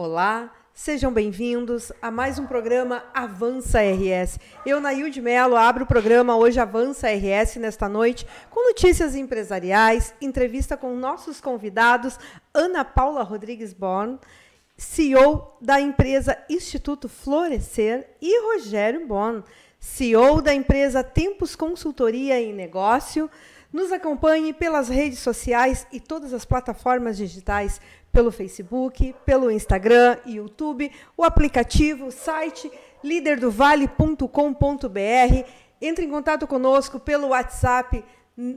Olá, sejam bem-vindos a mais um programa Avança RS. Eu, Nailde Mello, abro o programa hoje Avança RS nesta noite com notícias empresariais, entrevista com nossos convidados, Ana Paula Rodrigues Born, CEO da empresa Instituto Florescer, e Rogério Born, CEO da empresa Tempus Consultoria em Negócio. Nos acompanhe pelas redes sociais e todas as plataformas digitais, pelo Facebook, pelo Instagram, YouTube, o aplicativo, o site liderdovale.com.br. Entre em contato conosco pelo WhatsApp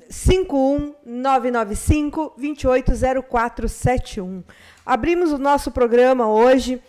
51995-280471. Abrimos o nosso programa hoje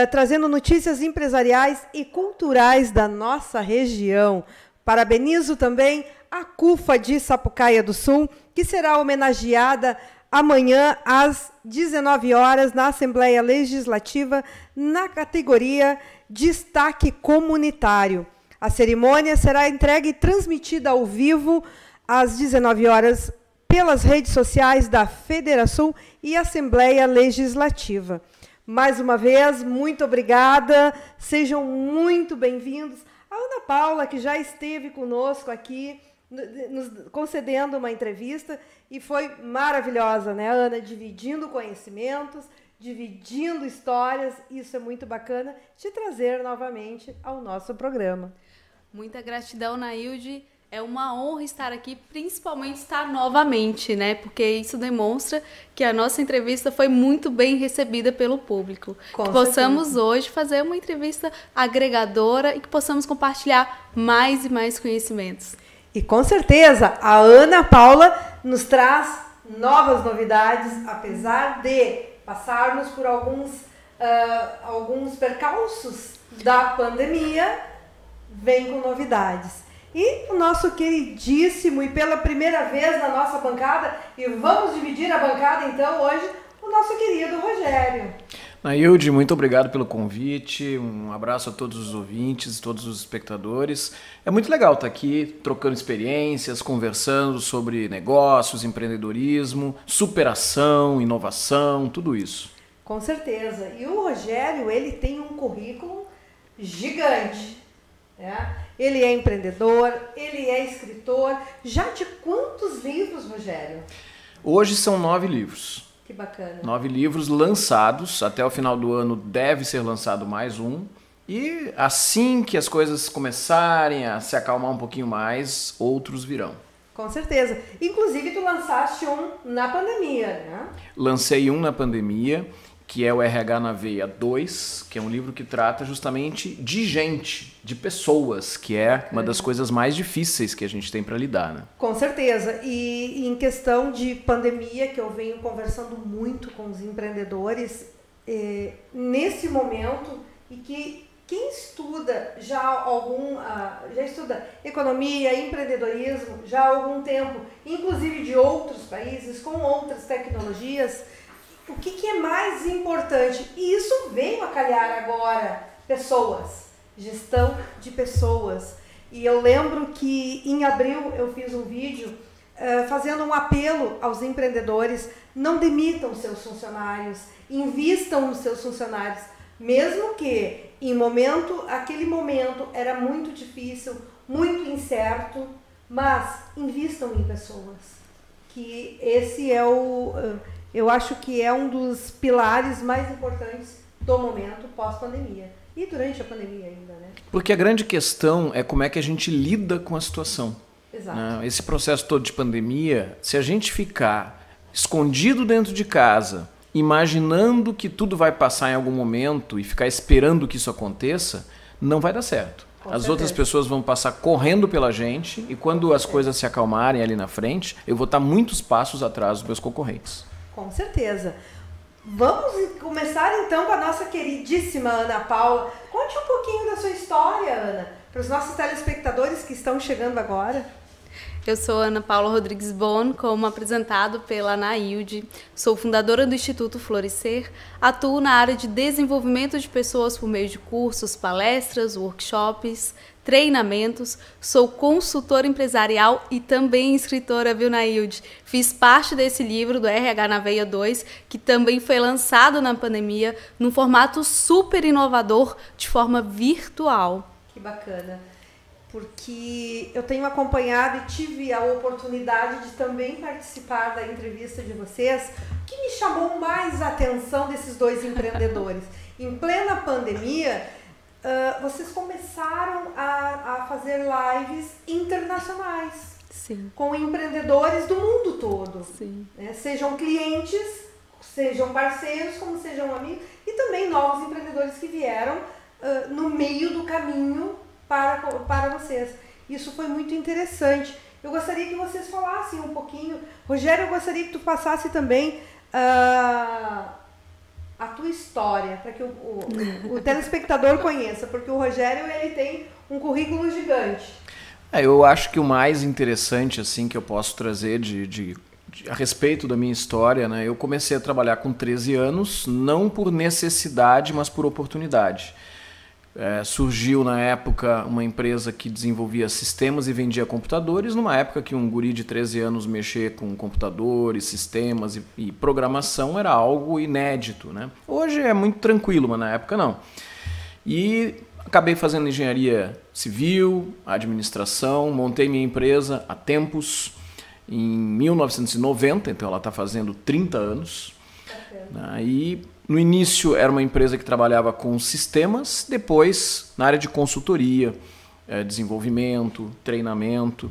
trazendo notícias empresariais e culturais da nossa região. Parabenizo também a CUFA de Sapucaia do Sul, que será homenageada amanhã às 19 horas na Assembleia Legislativa na categoria Destaque Comunitário. A cerimônia será entregue e transmitida ao vivo às 19 horas pelas redes sociais da Federação e Assembleia Legislativa. Mais uma vez, muito obrigada, sejam muito bem-vindos. A Ana Paula, que já esteve conosco aqui, nos concedendo uma entrevista, e foi maravilhosa, né, Ana? Dividindo conhecimentos, dividindo histórias, isso é muito bacana, te trazer novamente ao nosso programa. Muita gratidão, Nailde. É uma honra estar aqui, principalmente estar novamente, né? Porque isso demonstra que a nossa entrevista foi muito bem recebida pelo público. Que possamos hoje fazer uma entrevista agregadora e que possamos compartilhar mais e mais conhecimentos. E com certeza a Ana Paula nos traz novas novidades, apesar de passarmos por alguns percalços da pandemia, vem com novidades. E o nosso queridíssimo, e pela primeira vez na nossa bancada, e vamos dividir a bancada então hoje, o nosso querido Rogério. Nailde, muito obrigado pelo convite, um abraço a todos os ouvintes, todos os espectadores. É muito legal estar aqui trocando experiências, conversando sobre negócios, empreendedorismo, superação, inovação, tudo isso. Com certeza. E o Rogério, ele tem um currículo gigante, né? Ele é empreendedor, ele é escritor. Já de quantos livros, Rogério? Hoje são 9 livros. Que bacana. 9 livros lançados. Até o final do ano deve ser lançado mais um. E assim que as coisas começarem a se acalmar um pouquinho mais, outros virão. Com certeza. Inclusive, tu lançaste um na pandemia, né? Lancei um na pandemia, que é o RH na Veia 2, que é um livro que trata justamente de gente, de pessoas, que é uma das coisas mais difíceis que a gente tem para lidar, né? Com certeza. E em questão de pandemia, que eu venho conversando muito com os empreendedores, nesse momento, e que quem estuda já estuda economia, empreendedorismo já há algum tempo, inclusive de outros países, com outras tecnologias, o que é mais importante? E isso veio a calhar agora, pessoas, gestão de pessoas. E eu lembro que em abril eu fiz um vídeo fazendo um apelo aos empreendedores: não demitam seus funcionários, invistam nos seus funcionários, mesmo que aquele momento era muito difícil, muito incerto, mas invistam em pessoas. Que esse é eu acho que é um dos pilares mais importantes do momento pós-pandemia. E durante a pandemia ainda, né? Porque a grande questão é como é que a gente lida com a situação. Exato. Né? Esse processo todo de pandemia, se a gente ficar escondido dentro de casa, imaginando que tudo vai passar em algum momento e ficar esperando que isso aconteça, não vai dar certo. As outras pessoas vão passar correndo pela gente, e quando as coisas se acalmarem ali na frente, eu vou estar muitos passos atrás dos meus concorrentes. Com certeza. Vamos começar então com a nossa queridíssima Ana Paula. Conte um pouquinho da sua história, Ana, para os nossos telespectadores que estão chegando agora. Eu sou Ana Paula Rodrigues Born, como apresentado pela Nailde. Sou fundadora do Instituto Florescer. Atuo na área de desenvolvimento de pessoas por meio de cursos, palestras, workshops. treinamentos, sou consultora empresarial e também escritora, viu, Nailde? Fiz parte desse livro, do RH na Veia 2, que também foi lançado na pandemia, num formato super inovador, de forma virtual. Que bacana, porque eu tenho acompanhado e tive a oportunidade de também participar da entrevista de vocês. O que me chamou mais a atenção desses dois empreendedores? Em plena pandemia, vocês começaram a fazer lives internacionais. Sim. Com empreendedores do mundo todo. Sim. Né? Sejam clientes, sejam parceiros, como sejam amigos, e também novos empreendedores que vieram no meio do caminho para vocês. Isso foi muito interessante. Eu gostaria que vocês falassem um pouquinho. Rogério, eu gostaria que tu passasse também a tua história, para que o telespectador conheça, porque o Rogério ele tem um currículo gigante. Eu acho que o mais interessante assim que eu posso trazer a respeito da minha história, né? Eu comecei a trabalhar com 13 anos, não por necessidade, mas por oportunidade. Surgiu na época uma empresa que desenvolvia sistemas e vendia computadores, numa época que um guri de 13 anos mexer com computadores, sistemas e programação era algo inédito, né? Hoje é muito tranquilo, mas na época não. E acabei fazendo engenharia civil, administração, montei minha empresa há tempos, em 1990, então ela está fazendo 30 anos. E no início era uma empresa que trabalhava com sistemas, depois na área de consultoria, desenvolvimento, treinamento.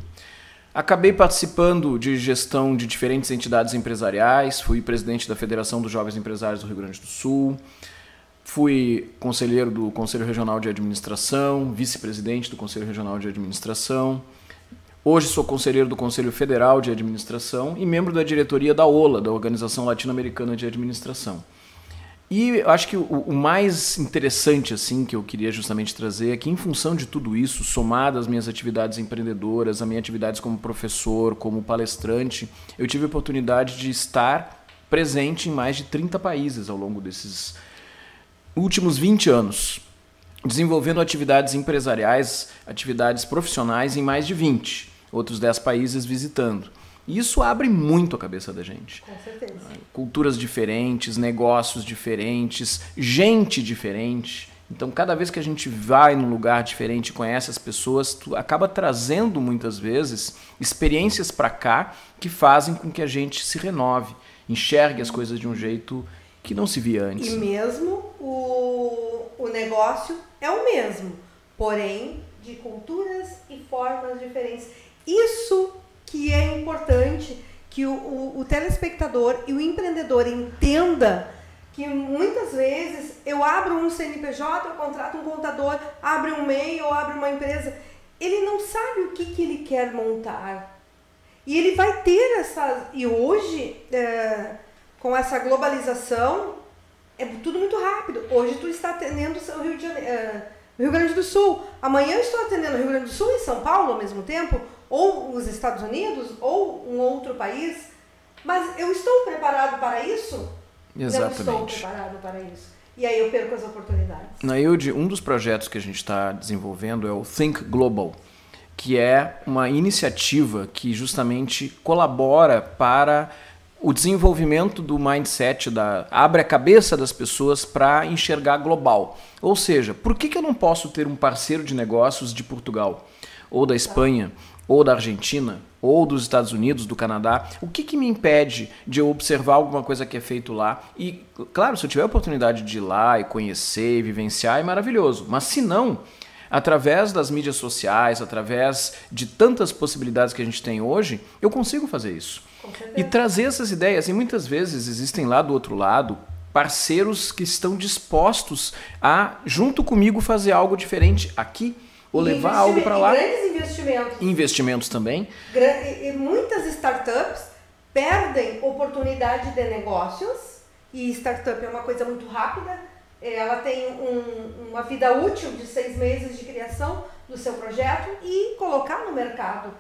Acabei participando de gestão de diferentes entidades empresariais, fui presidente da Federação dos Jovens Empresários do Rio Grande do Sul, fui conselheiro do Conselho Regional de Administração, vice-presidente do Conselho Regional de Administração. Hoje sou conselheiro do Conselho Federal de Administração e membro da diretoria da OLA, da Organização Latino-Americana de Administração. E eu acho que o mais interessante assim que eu queria justamente trazer é que, em função de tudo isso, somado às minhas atividades empreendedoras, às minhas atividades como professor, como palestrante, eu tive a oportunidade de estar presente em mais de 30 países ao longo desses últimos 20 anos, desenvolvendo atividades empresariais, atividades profissionais em mais de 20, outros 10 países visitando. E isso abre muito a cabeça da gente. Com certeza. Culturas diferentes, negócios diferentes, gente diferente. Então, cada vez que a gente vai num lugar diferente e conhece as pessoas, tu acaba trazendo, muitas vezes, experiências para cá que fazem com que a gente se renove, enxergue as coisas de um jeito que não se via antes. E mesmo o negócio é o mesmo, porém de culturas e formas diferentes. Isso que é importante que o telespectador e o empreendedor entenda, que muitas vezes eu abro um CNPJ, eu contrato um contador, abre um MEI ou abre uma empresa, ele não sabe o que ele quer montar. E ele vai ter essa... E hoje, com essa globalização, é tudo muito rápido. Hoje tu está atendendo o Rio Grande do Sul. Amanhã eu estou atendendo o Rio Grande do Sul e São Paulo ao mesmo tempo, ou os Estados Unidos, ou um outro país. Mas eu estou preparado para isso? Exatamente. Não estou preparado para isso. E aí eu perco as oportunidades. Nailde, um dos projetos que a gente está desenvolvendo é o Think Global, que é uma iniciativa que justamente colabora para o desenvolvimento do mindset, abre a cabeça das pessoas para enxergar global. Ou seja, por que eu não posso ter um parceiro de negócios de Portugal, ou da Espanha, ou da Argentina, ou dos Estados Unidos, do Canadá? O que me impede de eu observar alguma coisa que é feito lá? E, claro, se eu tiver a oportunidade de ir lá e conhecer, e vivenciar, é maravilhoso. Mas se não, através das mídias sociais, através de tantas possibilidades que a gente tem hoje, eu consigo fazer isso. E trazer essas ideias. E muitas vezes existem lá do outro lado parceiros que estão dispostos a, junto comigo, fazer algo diferente aqui, ou levar algo para lá. Grandes investimentos. Investimentos também. E muitas startups perdem oportunidade de negócios, e startup é uma coisa muito rápida, ela tem uma vida útil de 6 meses de criação do seu projeto e colocar no mercado.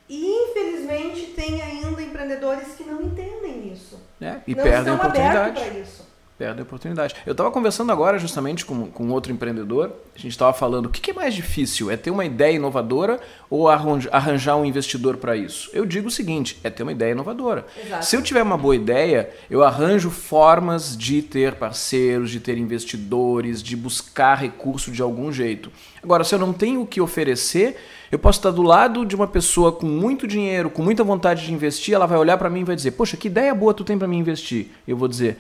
E infelizmente tem ainda empreendedores que não entendem isso. E não perdem a oportunidade. Estão abertos para isso. Perde a oportunidade. Eu estava conversando agora justamente com outro empreendedor, a gente estava falando, o que é mais difícil? É ter uma ideia inovadora ou arranjar um investidor para isso? Eu digo o seguinte, é ter uma ideia inovadora. Exato. Se eu tiver uma boa ideia, eu arranjo formas de ter parceiros, de ter investidores, de buscar recurso de algum jeito. Agora, se eu não tenho o que oferecer, eu posso estar do lado de uma pessoa com muito dinheiro, com muita vontade de investir, ela vai olhar para mim e vai dizer, poxa, que ideia boa tu tem para mim investir? Eu vou dizer,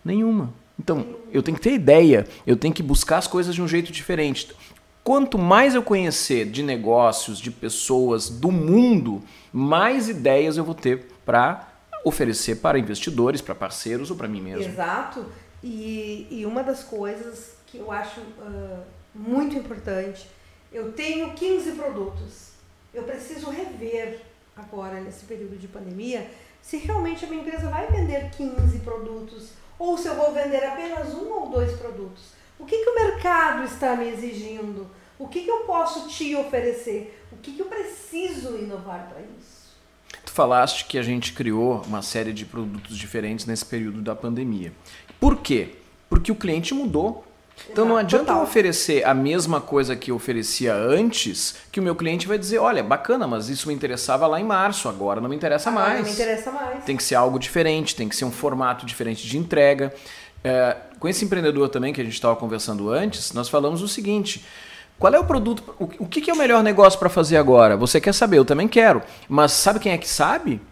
nenhuma. Então, eu tenho que ter ideia, eu tenho que buscar as coisas de um jeito diferente. Quanto mais eu conhecer de negócios, de pessoas, do mundo, mais ideias eu vou ter para oferecer para investidores, para parceiros ou para mim mesmo. Exato. E uma das coisas que eu acho muito importante, eu tenho 15 produtos. Eu preciso rever agora, nesse período de pandemia, se realmente a minha empresa vai vender 15 produtos ou se eu vou vender apenas 1 ou 2 produtos. O que o mercado está me exigindo? O que eu posso te oferecer? O que eu preciso inovar para isso? Tu falaste que a gente criou uma série de produtos diferentes nesse período da pandemia. Por quê? Porque o cliente mudou. Então não adianta eu oferecer a mesma coisa que eu oferecia antes, que o meu cliente vai dizer, olha, bacana, mas isso me interessava lá em março, agora não me interessa mais. Não me interessa mais. Tem que ser algo diferente, tem que ser um formato diferente de entrega. Com esse empreendedor também que a gente estava conversando antes, nós falamos o seguinte, qual é o produto, o que é o melhor negócio para fazer agora? Você quer saber, eu também quero, mas sabe quem é que sabe?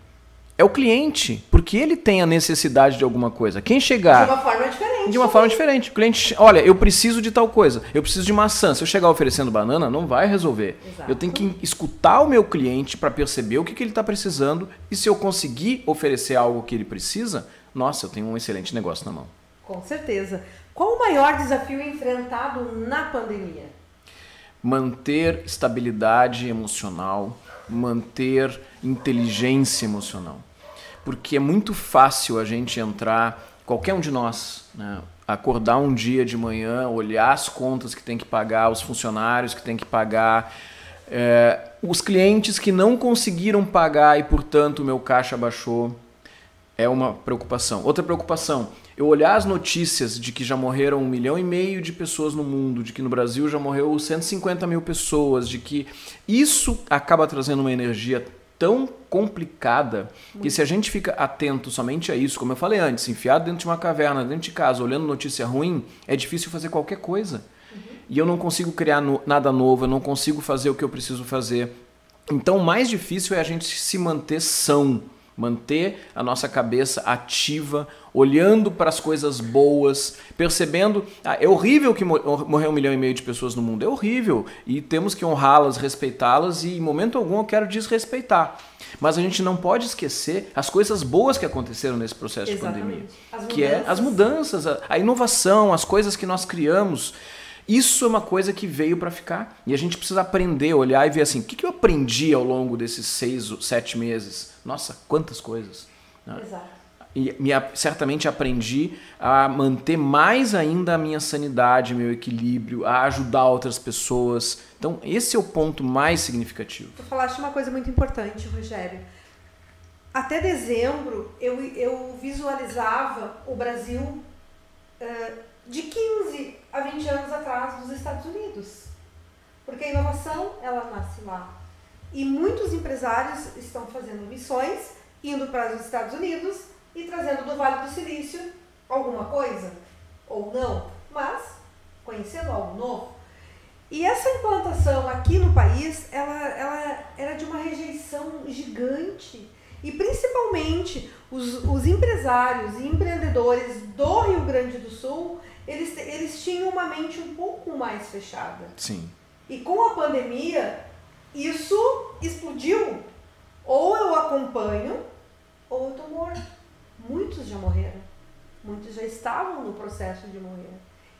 É o cliente, porque ele tem a necessidade de alguma coisa. Quem chegar... De uma forma diferente. De uma forma diferente. O cliente, olha, eu preciso de tal coisa, eu preciso de maçã. Se eu chegar oferecendo banana, não vai resolver. Exato. Eu tenho que escutar o meu cliente para perceber o que ele está precisando e se eu conseguir oferecer algo que ele precisa, nossa, eu tenho um excelente negócio na mão. Com certeza. Qual o maior desafio enfrentado na pandemia? Manter estabilidade emocional, manter inteligência emocional. Porque é muito fácil a gente entrar, qualquer um de nós, né, acordar um dia de manhã, olhar as contas que tem que pagar, os funcionários que tem que pagar, os clientes que não conseguiram pagar e, portanto, o meu caixa baixou. É uma preocupação. Outra preocupação, eu olhar as notícias de que já morreram 1,5 milhão de pessoas no mundo, de que no Brasil já morreu 150 mil pessoas, de que isso acaba trazendo uma energia tão complicada que se a gente fica atento somente a isso, como eu falei antes, enfiado dentro de uma caverna, dentro de casa, olhando notícia ruim, é difícil fazer qualquer coisa. E eu não consigo criar nada novo, eu não consigo fazer o que eu preciso fazer. Então o mais difícil é a gente se manter são, manter a nossa cabeça ativa, olhando para as coisas boas, percebendo... é horrível que morreu 1,5 milhão de pessoas no mundo, é horrível, e temos que honrá-las, respeitá-las, e em momento algum eu quero desrespeitar. Mas a gente não pode esquecer as coisas boas que aconteceram nesse processo de pandemia. Que é as mudanças, a inovação, as coisas que nós criamos. Isso é uma coisa que veio para ficar. E a gente precisa aprender, olhar e ver assim, o que eu aprendi ao longo desses 6 ou 7 meses? Nossa, quantas coisas. Né? Exato. E certamente aprendi a manter mais ainda a minha sanidade, meu equilíbrio, a ajudar outras pessoas. Então, esse é o ponto mais significativo. Tu falaste uma coisa muito importante, Rogério. Até dezembro, eu visualizava o Brasil de 15 a 20 anos atrás dos Estados Unidos. Porque a inovação, ela nasce lá. E muitos empresários estão fazendo missões, indo para os Estados Unidos e trazendo do Vale do Silício alguma coisa, ou não, mas conhecendo algo novo. E essa implantação aqui no país, ela era de uma rejeição gigante. E principalmente os empresários e empreendedores do Rio Grande do Sul, eles tinham uma mente um pouco mais fechada. Sim. E com a pandemia, isso explodiu. Ou eu acompanho, ou eu estou morto. Muitos já morreram. Muitos já estavam no processo de morrer.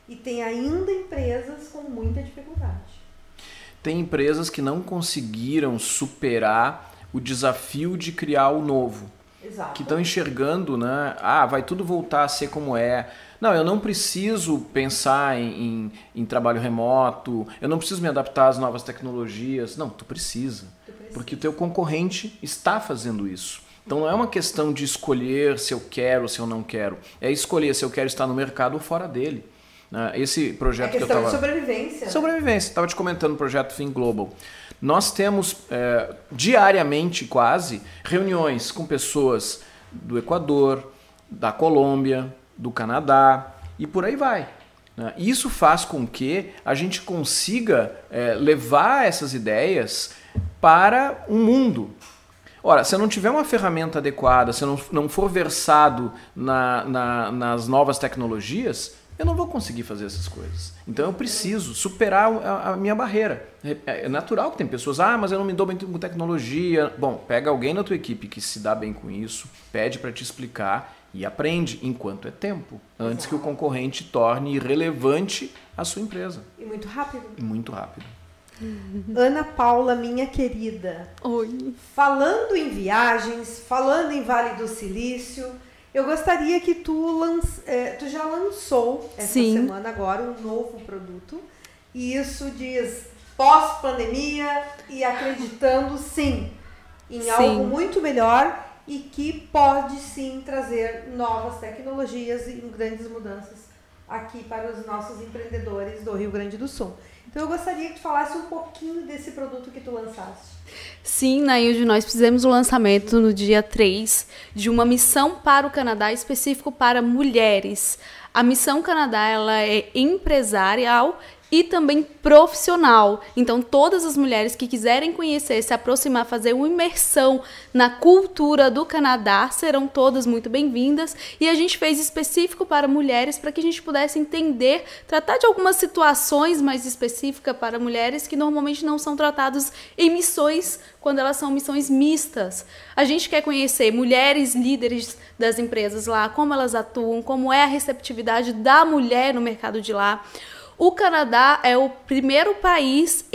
E tem ainda empresas com muita dificuldade. Tem empresas que não conseguiram superar o desafio de criar o novo. Exato. Que estão enxergando, né? Vai tudo voltar a ser como é. Não, eu não preciso pensar em trabalho remoto, eu não preciso me adaptar às novas tecnologias. Não, tu precisa. Porque o teu concorrente está fazendo isso. Então não é uma questão de escolher se eu quero ou se eu não quero. É escolher se eu quero estar no mercado ou fora dele. Esse projeto que eu estava... É questão de sobrevivência. Sobrevivência. Estava te comentando o projeto Think Global. Nós temos diariamente quase reuniões com pessoas do Equador, da Colômbia, do Canadá e por aí vai. Isso faz com que a gente consiga levar essas ideias para o mundo. Ora, se eu não tiver uma ferramenta adequada, se eu não for versado nas novas tecnologias, eu não vou conseguir fazer essas coisas. Então eu preciso superar a minha barreira. É natural que tem pessoas, mas eu não me dou bem com tecnologia. Bom, pega alguém na tua equipe que se dá bem com isso, pede para te explicar e aprende enquanto é tempo, antes que o concorrente torne irrelevante a sua empresa. E muito rápido. E muito rápido. Ana Paula, minha querida. Oi. Falando em viagens, falando em Vale do Silício, eu gostaria que tu já lançou essa semana agora um novo produto. E isso diz pós-pandemia e acreditando sim em algo muito melhor e que pode sim trazer novas tecnologias e grandes mudanças aqui para os nossos empreendedores do Rio Grande do Sul. Então eu gostaria que tu falasse um pouquinho desse produto que tu lançaste. Sim, Nailde, nós fizemos o lançamento no dia 3 de uma missão para o Canadá específico para mulheres. A Missão Canadá ela é empresarial e também profissional. Então, todas as mulheres que quiserem conhecer, se aproximar, fazer uma imersão na cultura do Canadá, serão todas muito bem-vindas. E a gente fez específico para mulheres, para que a gente pudesse entender, tratar de algumas situações mais específicas para mulheres que normalmente não são tratadas em missões, quando elas são missões mistas. A gente quer conhecer mulheres líderes das empresas lá, como elas atuam, como é a receptividade da mulher no mercado de lá. O Canadá é o primeiro país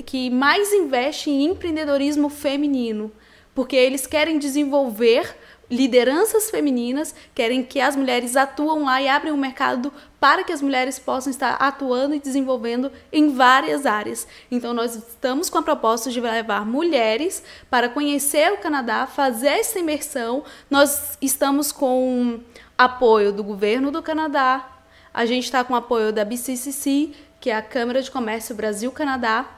que mais investe em empreendedorismo feminino, porque eles querem desenvolver lideranças femininas, querem que as mulheres atuam lá e abrem um mercado para que as mulheres possam estar atuando e desenvolvendo em várias áreas. Então, nós estamos com a proposta de levar mulheres para conhecer o Canadá, fazer essa imersão. Nós estamos com apoio do governo do Canadá. A gente está com o apoio da BCCC, que é a Câmara de Comércio Brasil-Canadá,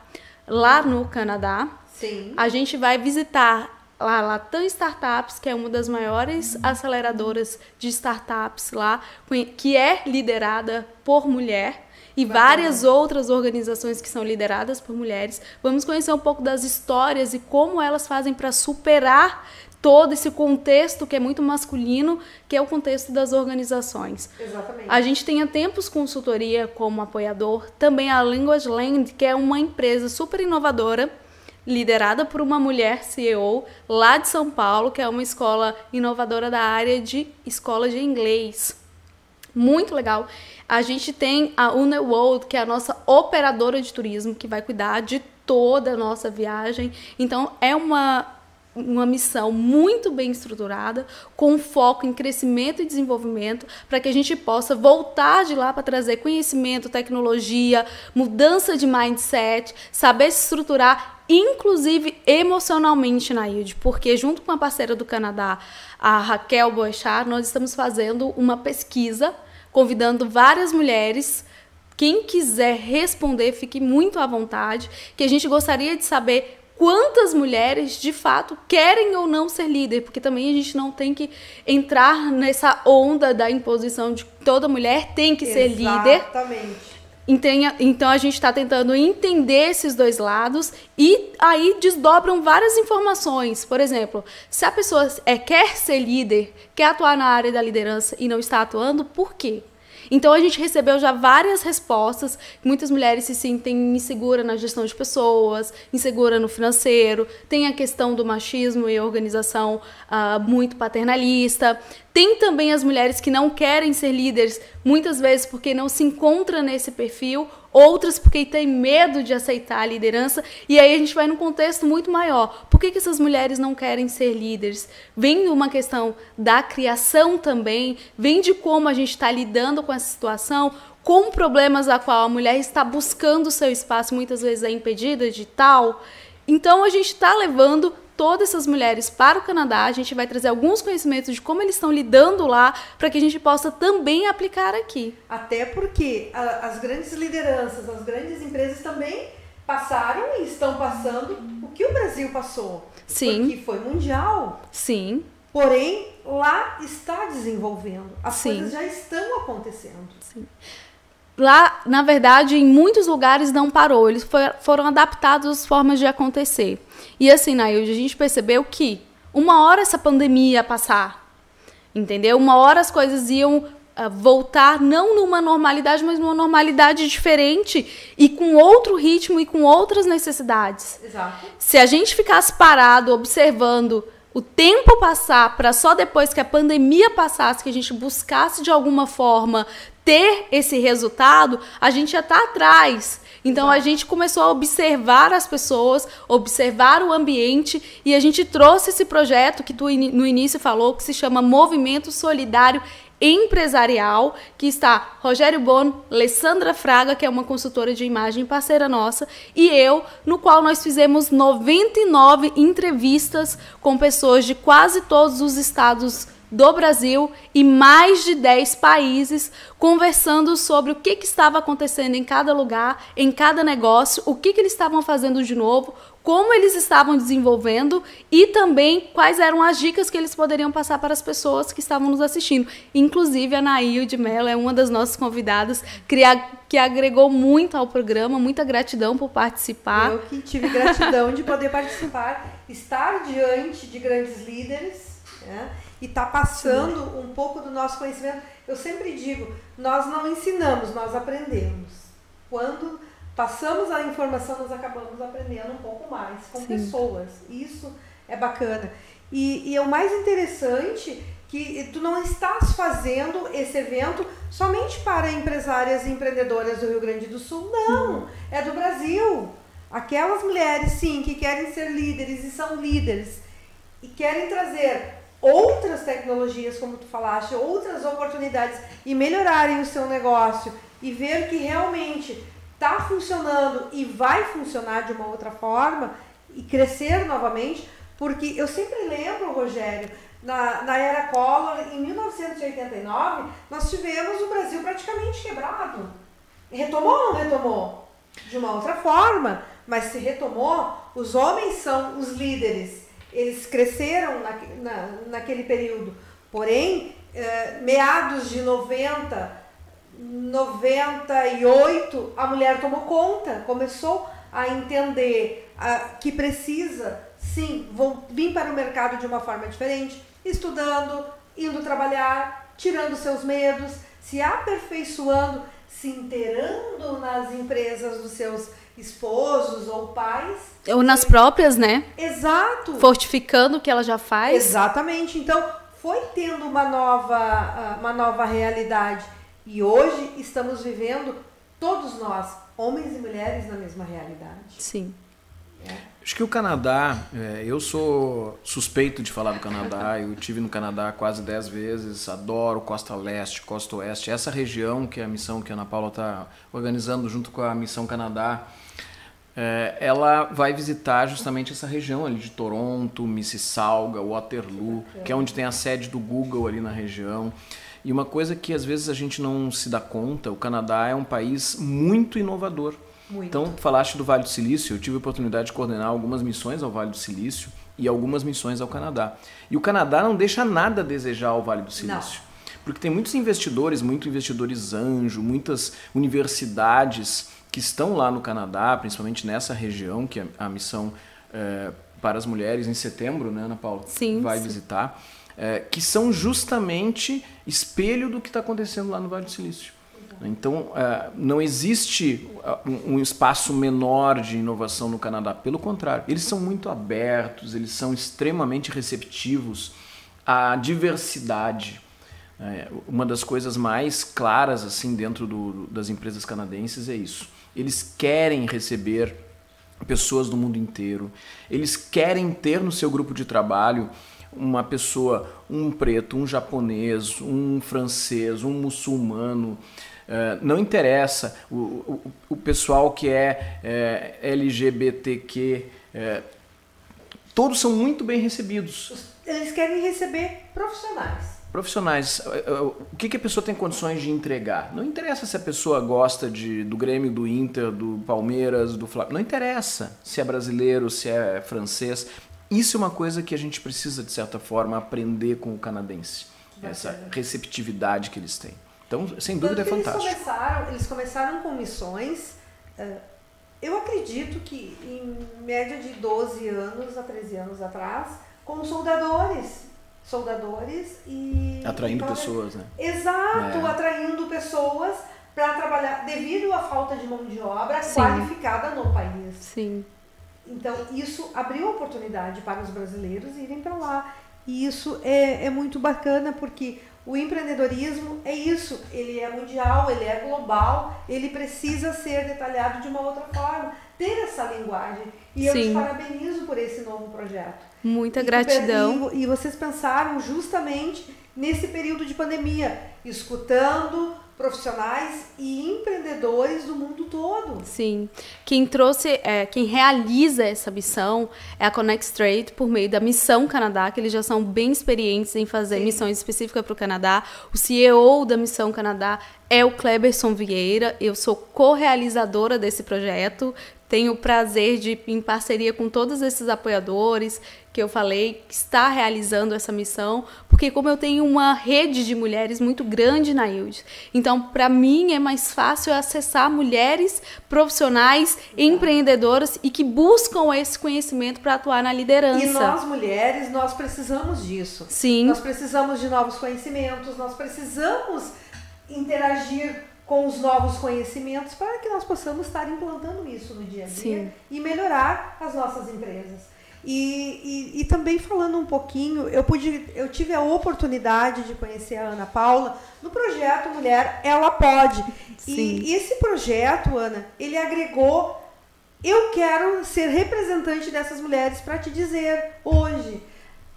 lá no Canadá. Sim. A gente vai visitar a Latam Startups, que é uma das maiores aceleradoras de startups lá, que é liderada por mulher, e várias outras organizações que são lideradas por mulheres. Vamos conhecer um pouco das histórias e como elas fazem para superar todo esse contexto que é muito masculino, que é o contexto das organizações. Exatamente. A gente tem a Tempus Consultoria como apoiador, também a Language Land, que é uma empresa super inovadora, liderada por uma mulher CEO lá de São Paulo, que é uma escola inovadora da área de escola de inglês. Muito legal. A gente tem a Uneworld, que é a nossa operadora de turismo, que vai cuidar de toda a nossa viagem. Então, é uma missão muito bem estruturada, com foco em crescimento e desenvolvimento, para que a gente possa voltar de lá para trazer conhecimento, tecnologia, mudança de mindset, saber se estruturar, inclusive emocionalmente, Nailde, porque junto com a parceira do Canadá, a Raquel Boechat, nós estamos fazendo uma pesquisa, convidando várias mulheres. Quem quiser responder, fique muito à vontade, que a gente gostaria de saber quantas mulheres, de fato, querem ou não ser líder, porque também a gente não tem que entrar nessa onda da imposição de que toda mulher tem que ser líder. Exatamente. Então, a gente está tentando entender esses dois lados e aí desdobram várias informações. Por exemplo, se a pessoa quer ser líder, quer atuar na área da liderança e não está atuando, por quê? Então, a gente recebeu já várias respostas. Muitas mulheres se sentem inseguras na gestão de pessoas, insegura no financeiro. Tem a questão do machismo e organização muito paternalista. Tem também as mulheres que não querem ser líderes, muitas vezes porque não se encontram nesse perfil, outras porque têm medo de aceitar a liderança. E aí a gente vai num contexto muito maior. Por que essas mulheres não querem ser líderes? Vem de uma questão da criação também, vem de como a gente está lidando com essa situação, com problemas a qual a mulher está buscando o seu espaço, muitas vezes é impedida de tal. Então a gente está levando todas essas mulheres para o Canadá, a gente vai trazer alguns conhecimentos de como eles estão lidando lá, para que a gente possa também aplicar aqui. Até porque as grandes lideranças, as grandes empresas também passaram e estão passando o que o Brasil passou. Sim. Porque foi mundial. Sim. Porém, lá está desenvolvendo. As Sim. coisas já estão acontecendo. Sim. Lá, na verdade, em muitos lugares não parou. Eles foram adaptados às formas de acontecer. E assim, Nailde, a gente percebeu que uma hora essa pandemia ia passar, entendeu? Uma hora as coisas iam voltar, não numa normalidade, mas numa normalidade diferente e com outro ritmo e com outras necessidades. Exato. Se a gente ficasse parado, observando o tempo passar para só depois que a pandemia passasse, que a gente buscasse de alguma forma ter esse resultado, a gente já está atrás. Então, a gente começou a observar as pessoas, observar o ambiente, e a gente trouxe esse projeto que tu no início falou, que se chama Movimento Solidário Empresarial, que está Rogério Bono, Alessandra Fraga, que é uma consultora de imagem parceira nossa, e eu, no qual nós fizemos 99 entrevistas com pessoas de quase todos os estados do Brasil e mais de 10 países, conversando sobre o que estava acontecendo em cada lugar, em cada negócio, o que eles estavam fazendo de novo, como eles estavam desenvolvendo e também quais eram as dicas que eles poderiam passar para as pessoas que estavam nos assistindo. Inclusive, a Nailde Mello é uma das nossas convidadas que agregou muito ao programa, muita gratidão por participar. Eu que tive gratidão de poder participar, estar diante de grandes líderes, né? E está passando um pouco do nosso conhecimento. Eu sempre digo, nós não ensinamos, nós aprendemos. Quando passamos a informação, nós acabamos aprendendo um pouco mais com pessoas. Isso é bacana. E é o mais interessante que tu não estás fazendo esse evento somente para empresárias e empreendedoras do Rio Grande do Sul. Não, é do Brasil. Aquelas mulheres, sim, que querem ser líderes e são líderes e querem trazer outras tecnologias, como tu falaste, outras oportunidades e melhorarem o seu negócio e ver que realmente está funcionando e vai funcionar de uma outra forma e crescer novamente, porque eu sempre lembro, Rogério, na era Collor, em 1989, nós tivemos o Brasil praticamente quebrado. Retomou ou não retomou? De uma outra forma, mas se retomou, os homens são os líderes. Eles cresceram naquele período. Porém, meados de 98, a mulher tomou conta, começou a entender que precisa, sim, vir para o mercado de uma forma diferente, estudando, indo trabalhar, tirando seus medos, se aperfeiçoando, se inteirando nas empresas dos seus esposos ou pais. Ou nas próprias, né? Exato. Fortificando o que ela já faz. Exatamente. Então, foi tendo uma nova realidade. E hoje estamos vivendo, todos nós, homens e mulheres, na mesma realidade. Sim. Acho que o Canadá, eu sou suspeito de falar do Canadá, eu estive no Canadá quase 10 vezes, adoro Costa Leste, Costa Oeste, essa região que é a missão que a Ana Paula está organizando junto com a Missão Canadá, ela vai visitar justamente essa região ali de Toronto, Mississauga, Waterloo, que é onde tem a sede do Google ali na região. E uma coisa que às vezes a gente não se dá conta, o Canadá é um país muito inovador. Muito. Então, falaste do Vale do Silício, eu tive a oportunidade de coordenar algumas missões ao Vale do Silício e algumas missões ao Canadá. E o Canadá não deixa nada a desejar ao Vale do Silício. Não. Porque tem muitos investidores anjo, muitas universidades que estão lá no Canadá, principalmente nessa região, que a missão para as mulheres em setembro, né, Ana Paula? Sim, vai visitar, que são justamente espelho do que está acontecendo lá no Vale do Silício. Então, não existe um espaço menor de inovação no Canadá. Pelo contrário, eles são muito abertos, eles são extremamente receptivos à diversidade. Uma das coisas mais claras assim dentro das empresas canadenses é isso. Eles querem receber pessoas do mundo inteiro. Eles querem ter no seu grupo de trabalho uma pessoa, um preto, um japonês, um francês, um muçulmano. Não interessa o pessoal que é LGBTQ, todos são muito bem recebidos. Eles querem receber profissionais. O que a pessoa tem condições de entregar? Não interessa se a pessoa gosta do Grêmio, do Inter, do Palmeiras, do Flamengo. Não interessa se é brasileiro, se é francês. Isso é uma coisa que a gente precisa, de certa forma, aprender com o canadense. Essa receptividade que eles têm. Então, sem dúvida, é fantástico. Eles começaram com missões. Eu acredito que em média de 12 anos a 13 anos atrás, com soldadores e... Atraindo pessoas, né? Exato, atraindo pessoas para trabalhar, devido à falta de mão de obra qualificada no país. Sim. Então, isso abriu oportunidade para os brasileiros irem para lá. E isso é muito bacana, porque o empreendedorismo é isso, ele é mundial, ele é global, ele precisa ser detalhado de uma outra forma, ter essa linguagem. E eu te parabenizo por esse novo projeto. Muita gratidão. E vocês pensaram justamente nesse período de pandemia, escutando profissionais e empreendedores do mundo todo. Sim. Quem realiza essa missão é a Connect Straight por meio da Missão Canadá, que eles já são bem experientes em fazer missões específicas para o Canadá. O CEO da Missão Canadá é o Cleberson Vieira. Eu sou co-realizadora desse projeto. Tenho o prazer de, em parceria com todos esses apoiadores que eu falei, que está realizando essa missão, porque como eu tenho uma rede de mulheres muito grande na ILD, então para mim é mais fácil acessar mulheres profissionais, empreendedoras e que buscam esse conhecimento para atuar na liderança. E nós mulheres, nós precisamos disso. Sim. Nós precisamos de novos conhecimentos, nós precisamos interagir com os novos conhecimentos para que nós possamos estar implantando isso no dia a dia e melhorar as nossas empresas. E também falando um pouquinho, eu tive a oportunidade de conhecer a Ana Paula no projeto Mulher Ela Pode. E esse projeto, Ana, ele agregou, eu quero ser representante dessas mulheres para te dizer hoje,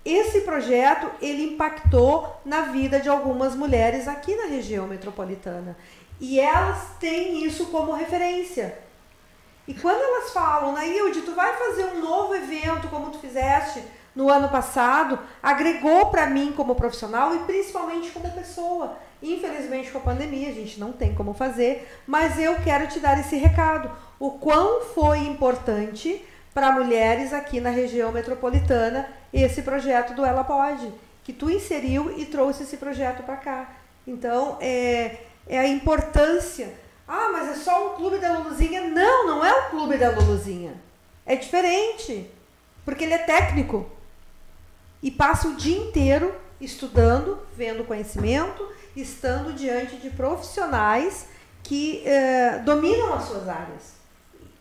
esse projeto ele impactou na vida de algumas mulheres aqui na região metropolitana. E elas têm isso como referência. E quando elas falam, Nailde, tu vai fazer um novo evento como tu fizeste no ano passado, agregou para mim como profissional e principalmente como pessoa. Infelizmente com a pandemia a gente não tem como fazer, mas eu quero te dar esse recado. O quão foi importante para mulheres aqui na região metropolitana esse projeto do Ela Pode, que tu inseriu e trouxe esse projeto para cá. Então, é a importância. Ah, mas é só um clube da Luluzinha. Não, não é o clube da Luluzinha. É diferente, porque ele é técnico. E passa o dia inteiro estudando, vendo conhecimento, estando diante de profissionais que dominam as suas áreas.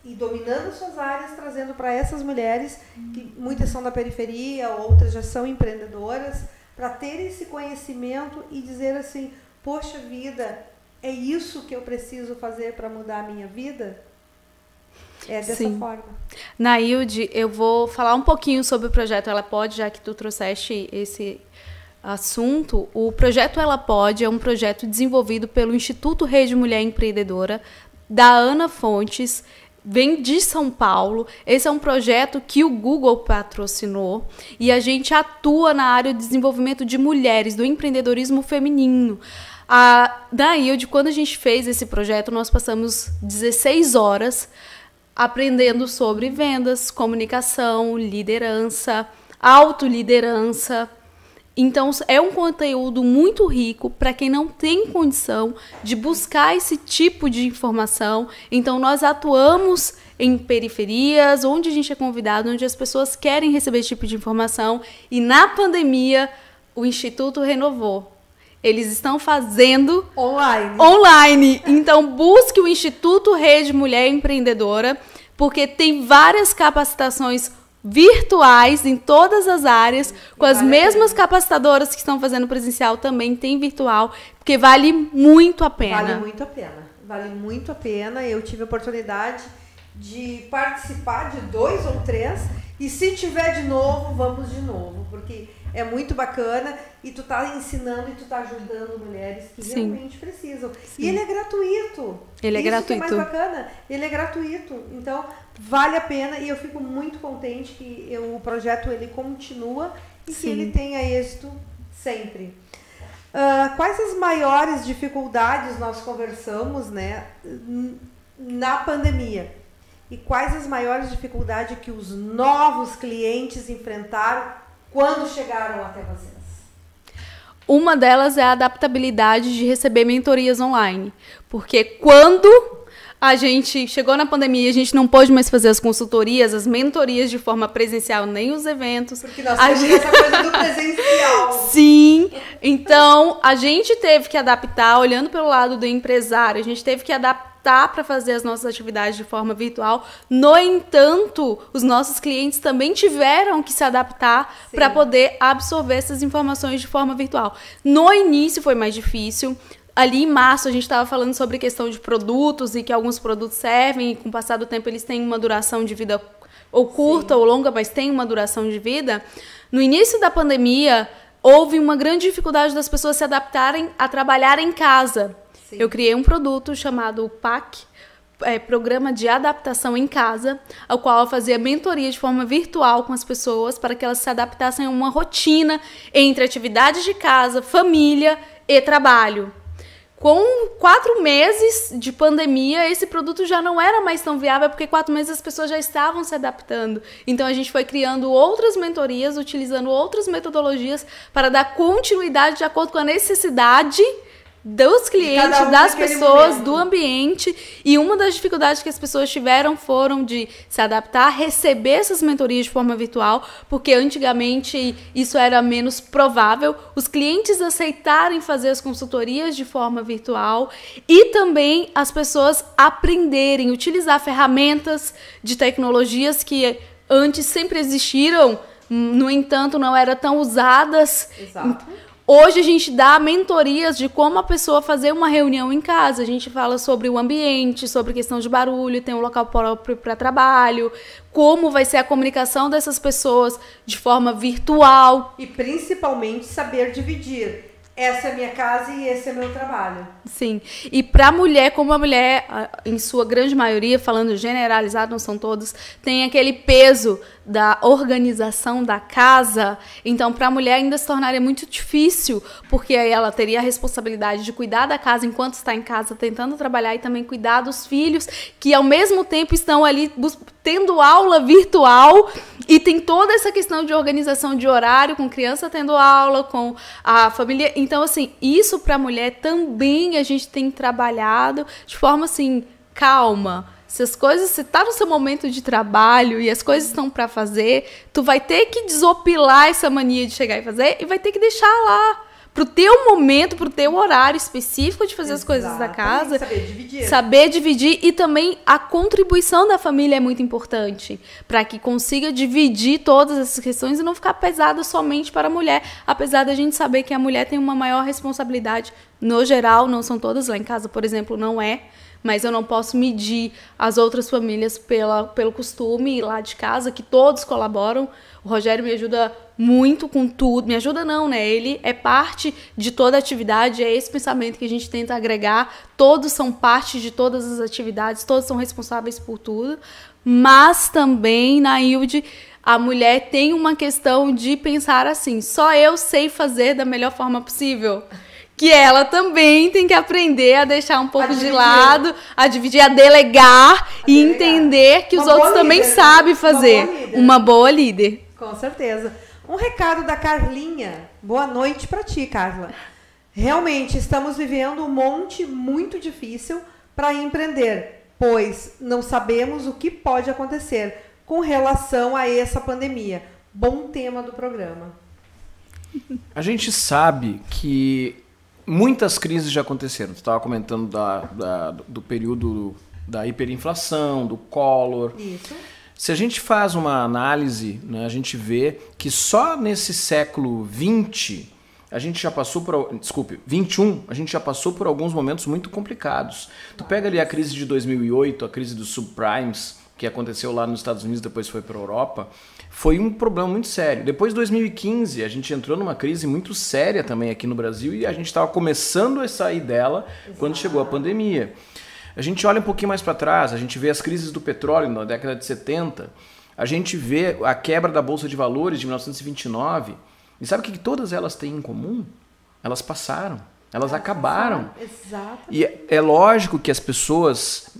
E dominando as suas áreas, trazendo para essas mulheres, que muitas são da periferia, outras já são empreendedoras, para ter esse conhecimento e dizer assim, poxa vida, é isso que eu preciso fazer para mudar a minha vida? É dessa forma. Nailde, eu vou falar um pouquinho sobre o projeto Ela Pode, já que tu trouxeste esse assunto. O projeto Ela Pode é um projeto desenvolvido pelo Instituto Rede Mulher Empreendedora, da Ana Fontes, vem de São Paulo. Esse é um projeto que o Google patrocinou e a gente atua na área de desenvolvimento de mulheres, do empreendedorismo feminino. Da ILD, quando a gente fez esse projeto, nós passamos 16 horas aprendendo sobre vendas, comunicação, liderança, autoliderança. Então, é um conteúdo muito rico para quem não tem condição de buscar esse tipo de informação. Então, nós atuamos em periferias, onde a gente é convidado, onde as pessoas querem receber esse tipo de informação. E na pandemia, o Instituto renovou. Eles estão fazendo online. Então, busque o Instituto Rede Mulher Empreendedora, porque tem várias capacitações virtuais em todas as áreas, com as mesmas capacitadoras que estão fazendo presencial, também tem virtual, porque vale muito a pena. Vale muito a pena. Vale muito a pena. Eu tive a oportunidade de participar de 2 ou 3 E se tiver de novo, vamos de novo, porque é muito bacana e tu tá ensinando e tu tá ajudando mulheres que realmente precisam. Sim. E ele é gratuito. Ele é gratuito. Que é mais bacana, ele é gratuito. Então, vale a pena e eu fico muito contente que o projeto ele continua e que ele tenha êxito sempre. Quais as maiores dificuldades nós conversamos, né, na pandemia? E quais as maiores dificuldades que os novos clientes enfrentaram quando chegaram até vocês? Uma delas é a adaptabilidade de receber mentorias online. Porque quando a gente chegou na pandemia, a gente não pôde mais fazer as consultorias, as mentorias de forma presencial, nem os eventos. Porque nós temos essa coisa do presencial. Sim. Então, a gente teve que adaptar, olhando pelo lado do empresário, a gente teve que adaptar para fazer as nossas atividades de forma virtual. No entanto, os nossos clientes também tiveram que se adaptar para poder absorver essas informações de forma virtual. No início foi mais difícil. Ali em março a gente estava falando sobre questão de produtos e que alguns produtos servem e com o passar do tempo eles têm uma duração de vida ou curta ou longa, mas tem uma duração de vida. No início da pandemia, houve uma grande dificuldade das pessoas se adaptarem a trabalhar em casa. Sim. Eu criei um produto chamado PAC, Programa de Adaptação em Casa, ao qual eu fazia mentoria de forma virtual com as pessoas para que elas se adaptassem a uma rotina entre atividades de casa, família e trabalho. Com 4 meses de pandemia, esse produto já não era mais tão viável, porque 4 meses as pessoas já estavam se adaptando. Então, a gente foi criando outras mentorias, utilizando outras metodologias para dar continuidade de acordo com a necessidade dos clientes, das pessoas, do ambiente. E uma das dificuldades que as pessoas tiveram foram de se adaptar, receber essas mentorias de forma virtual, porque antigamente isso era menos provável, os clientes aceitarem fazer as consultorias de forma virtual e também as pessoas aprenderem, utilizar ferramentas de tecnologias que antes sempre existiram, no entanto não eram tão usadas. Exato. Hoje a gente dá mentorias de como a pessoa fazer uma reunião em casa. A gente fala sobre o ambiente, sobre questão de barulho, tem um local próprio para trabalho, como vai ser a comunicação dessas pessoas de forma virtual. E principalmente saber dividir. Essa é a minha casa e esse é meu trabalho. Sim. E para a mulher, como a mulher, em sua grande maioria, falando generalizado, não são todos, tem aquele peso da organização da casa. Então, para a mulher ainda se tornaria muito difícil, porque aí ela teria a responsabilidade de cuidar da casa enquanto está em casa, tentando trabalhar e também cuidar dos filhos, que ao mesmo tempo estão ali tendo aula virtual e tem toda essa questão de organização de horário, com criança tendo aula, com a família. Então, assim, isso para a mulher também a gente tem trabalhado de forma, assim, calma. Se as coisas, se tá no seu momento de trabalho e as coisas estão para fazer, tu vai ter que desopilar essa mania de chegar e fazer e vai ter que deixar lá. Pro teu momento, pro teu horário específico de fazer as coisas da casa. Saber dividir. Saber dividir e também a contribuição da família é muito importante para que consiga dividir todas essas questões e não ficar pesada somente para a mulher. Apesar da gente saber que a mulher tem uma maior responsabilidade no geral, não são todas. Lá em casa, por exemplo, não é. Mas eu não posso medir as outras famílias pelo costume lá de casa, que todos colaboram. O Rogério me ajuda muito com tudo. Me ajuda não, né? Ele é parte de toda a atividade, é esse pensamento que a gente tenta agregar. Todos são parte de todas as atividades, todos são responsáveis por tudo. Mas também, na Hilde, a mulher tem uma questão de pensar assim, só eu sei fazer da melhor forma possível. Que ela também tem que aprender a deixar um pouco de lado, a dividir, a delegar e entender que os outros também sabem fazer. Uma boa líder. Com certeza. Um recado da Carlinha. Boa noite para ti, Carla. Realmente, estamos vivendo um monte muito difícil para empreender, pois não sabemos o que pode acontecer com relação a essa pandemia. Bom tema do programa. A gente sabe que muitas crises já aconteceram. Você estava comentando do período da hiperinflação, do Collor. Isso. Se a gente faz uma análise, né, a gente vê que só nesse século XX, a gente já passou por... Desculpe, 21, a gente já passou por alguns momentos muito complicados. Tu pega ali a crise de 2008, a crise dos subprimes, que aconteceu lá nos Estados Unidos, depois foi para a Europa, foi um problema muito sério. Depois de 2015, a gente entrou numa crise muito séria também aqui no Brasil e a gente estava começando a sair dela quando chegou a pandemia. A gente olha um pouquinho mais para trás, a gente vê as crises do petróleo na década de 70, a gente vê a quebra da Bolsa de Valores de 1929, e sabe o que todas elas têm em comum? Elas passaram, elas acabaram. Exato. E é lógico que as pessoas...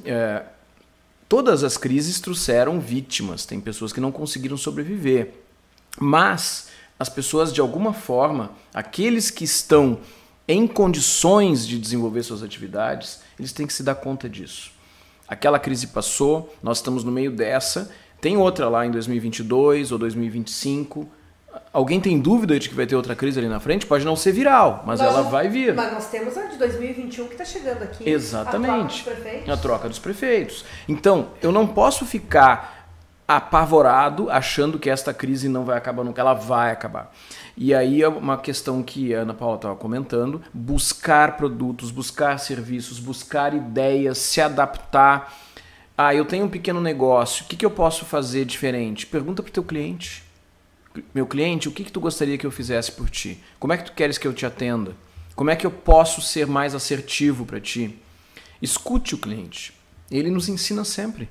Todas as crises trouxeram vítimas, tem pessoas que não conseguiram sobreviver. Mas as pessoas, de alguma forma, aqueles que estão em condições de desenvolver suas atividades, eles têm que se dar conta disso. Aquela crise passou, nós estamos no meio dessa, tem outra lá em 2022 ou 2025. Alguém tem dúvida de que vai ter outra crise ali na frente? Pode não ser viral, mas ela vai vir. Mas nós temos a de 2021 que está chegando aqui. Exatamente. A troca dos prefeitos. A troca dos prefeitos. Então, eu não posso ficar apavorado achando que esta crise não vai acabar nunca. Ela vai acabar. E aí é uma questão que a Ana Paula estava comentando. Buscar produtos, buscar serviços, buscar ideias, se adaptar. Eu tenho um pequeno negócio. O que eu posso fazer diferente? Pergunta para o teu cliente. Meu cliente, o que tu gostaria que eu fizesse por ti? Como é que tu queres que eu te atenda? Como é que eu posso ser mais assertivo para ti? Escute o cliente. Ele nos ensina sempre.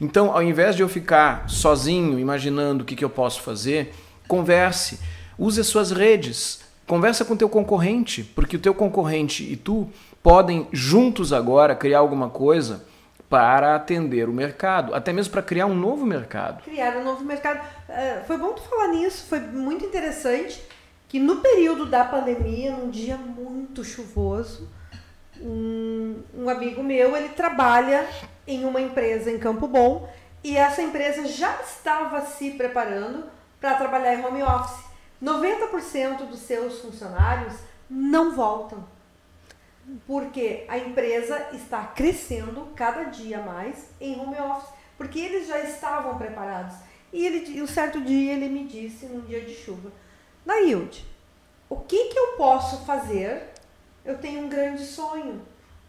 Então, ao invés de eu ficar sozinho, imaginando o que eu posso fazer, converse. Use as suas redes. Conversa com o teu concorrente, porque o teu concorrente e tu podem juntos agora criar alguma coisa para atender o mercado, até mesmo para criar um novo mercado. Criar um novo mercado. Foi bom tu falar nisso, foi muito interessante que no período da pandemia, num dia muito chuvoso, um amigo meu, ele trabalha em uma empresa em Campo Bom e essa empresa já estava se preparando para trabalhar em home office. 90% dos seus funcionários não voltam. Porque a empresa está crescendo cada dia mais em home office, porque eles já estavam preparados. E um certo dia ele me disse, num dia de chuva, Nailde, o que eu posso fazer? Eu tenho um grande sonho.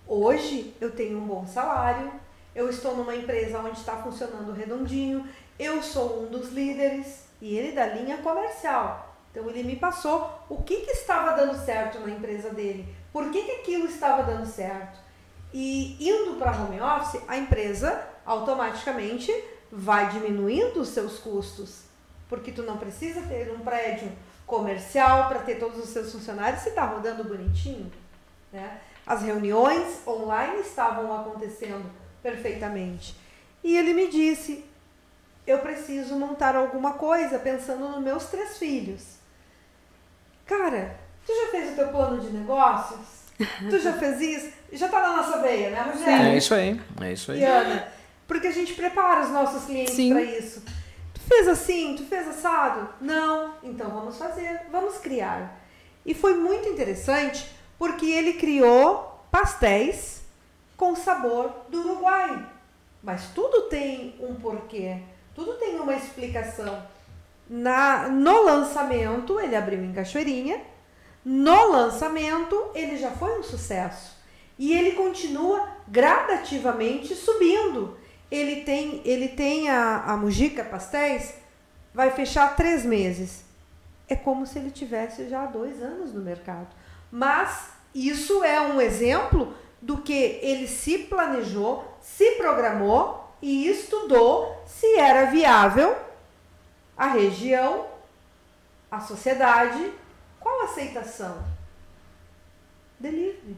Hoje eu tenho um bom salário, eu estou numa empresa onde está funcionando redondinho, eu sou um dos líderes, e ele da linha comercial. Então ele me passou o que estava dando certo na empresa dele. Por que aquilo estava dando certo? E indo para home office, a empresa automaticamente vai diminuindo os seus custos. Porque tu não precisa ter um prédio comercial para ter todos os seus funcionários se está rodando bonitinho. Né? As reuniões online estavam acontecendo perfeitamente. E ele me disse, eu preciso montar alguma coisa pensando nos meus 3 filhos. Cara, tu já fez o teu plano de negócios? Tu já fez isso? Já tá na nossa veia, né, Rogério? É isso aí, é isso aí. E Ana, porque a gente prepara os nossos clientes para isso. Tu fez assim? Tu fez assado? Não. Então vamos fazer, vamos criar. E foi muito interessante porque ele criou pastéis com sabor do Uruguai. Mas tudo tem um porquê, tudo tem uma explicação. No lançamento, ele abriu em Cachoeirinha. No lançamento, ele já foi um sucesso. E ele continua gradativamente subindo. Ele tem a Mujica Pastéis, vai fechar 3 meses. É como se ele tivesse já há 2 anos no mercado. Mas isso é um exemplo do que ele se planejou, se programou e estudou se era viável a região, a sociedade. Qual a aceitação? Delivery.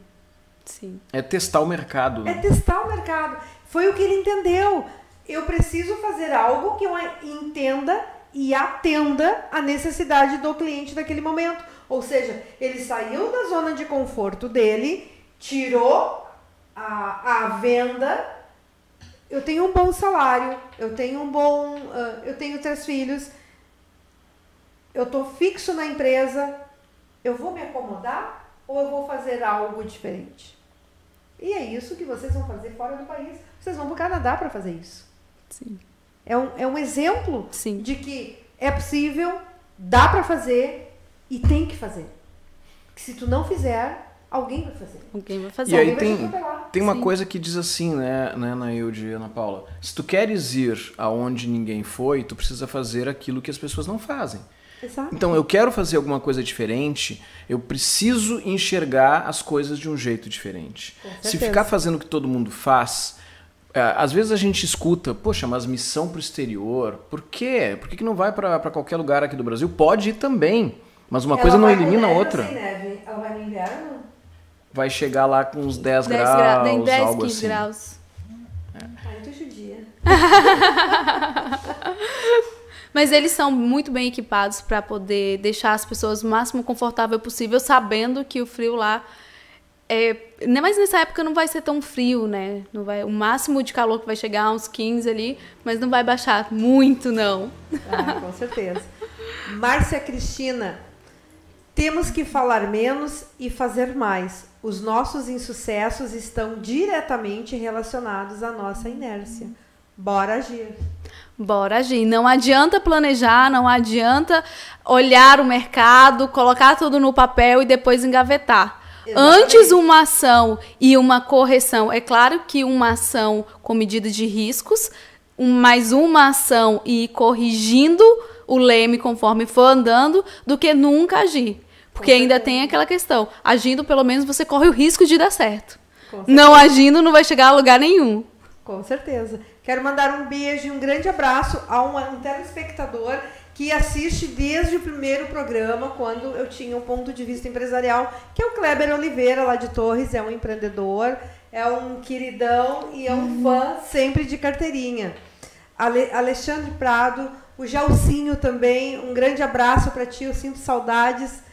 Sim. É testar o mercado. É testar o mercado. Foi o que ele entendeu. Eu preciso fazer algo que eu entenda e atenda a necessidade do cliente naquele momento. Ou seja, ele saiu da zona de conforto dele, tirou a venda. Eu tenho um bom salário, eu tenho 3 filhos, eu estou fixo na empresa, eu vou me acomodar ou eu vou fazer algo diferente? E é isso que vocês vão fazer fora do país. Vocês vão para o Canadá para fazer isso. Sim. É um exemplo Sim. de que é possível, dá para fazer e tem que fazer. Porque se tu não fizer, alguém vai fazer. Alguém vai fazer. E aí tem uma Sim. coisa que diz assim, né, Nailde e Ana Paula? Se tu queres ir aonde ninguém foi, tu precisa fazer aquilo que as pessoas não fazem. Exato. Então, eu quero fazer alguma coisa diferente, eu preciso enxergar as coisas de um jeito diferente. Se ficar fazendo o que todo mundo faz, às vezes a gente escuta, poxa, mas missão pro exterior, por quê? Por que não vai para qualquer lugar aqui do Brasil? Pode ir também, mas uma coisa não elimina a outra. Sem neve. Ela vai no inverno? Vai chegar lá com uns 10 10 graus, tem 10, algo 15 assim. graus. Muito judia. Mas eles são muito bem equipados para poder deixar as pessoas o máximo confortável possível, sabendo que o frio lá mas nessa época não vai ser tão frio, né? Não vai, o máximo de calor que vai chegar uns 15 ali, mas não vai baixar muito, não. Com certeza. Márcia Cristina, temos que falar menos e fazer mais. Os nossos insucessos estão diretamente relacionados à nossa inércia. Bora agir. Bora agir. Não adianta planejar, não adianta olhar o mercado, colocar tudo no papel e depois engavetar. Exatamente. Antes uma ação e uma correção. É claro que uma ação com medida de riscos, mais uma ação e ir corrigindo o leme conforme for andando, do que nunca agir. Porque ainda tem aquela questão. Agindo, pelo menos, você corre o risco de dar certo. Não agindo, não vai chegar a lugar nenhum. Com certeza. Quero mandar um beijo e um grande abraço a um telespectador que assiste desde o primeiro programa, quando eu tinha um ponto de vista empresarial, que é o Kleber Oliveira, lá de Torres, é um empreendedor, é um queridão e é um fã sempre de carteirinha. Alexandre Prado, o Jalcinho também, um grande abraço para ti, eu sinto saudades.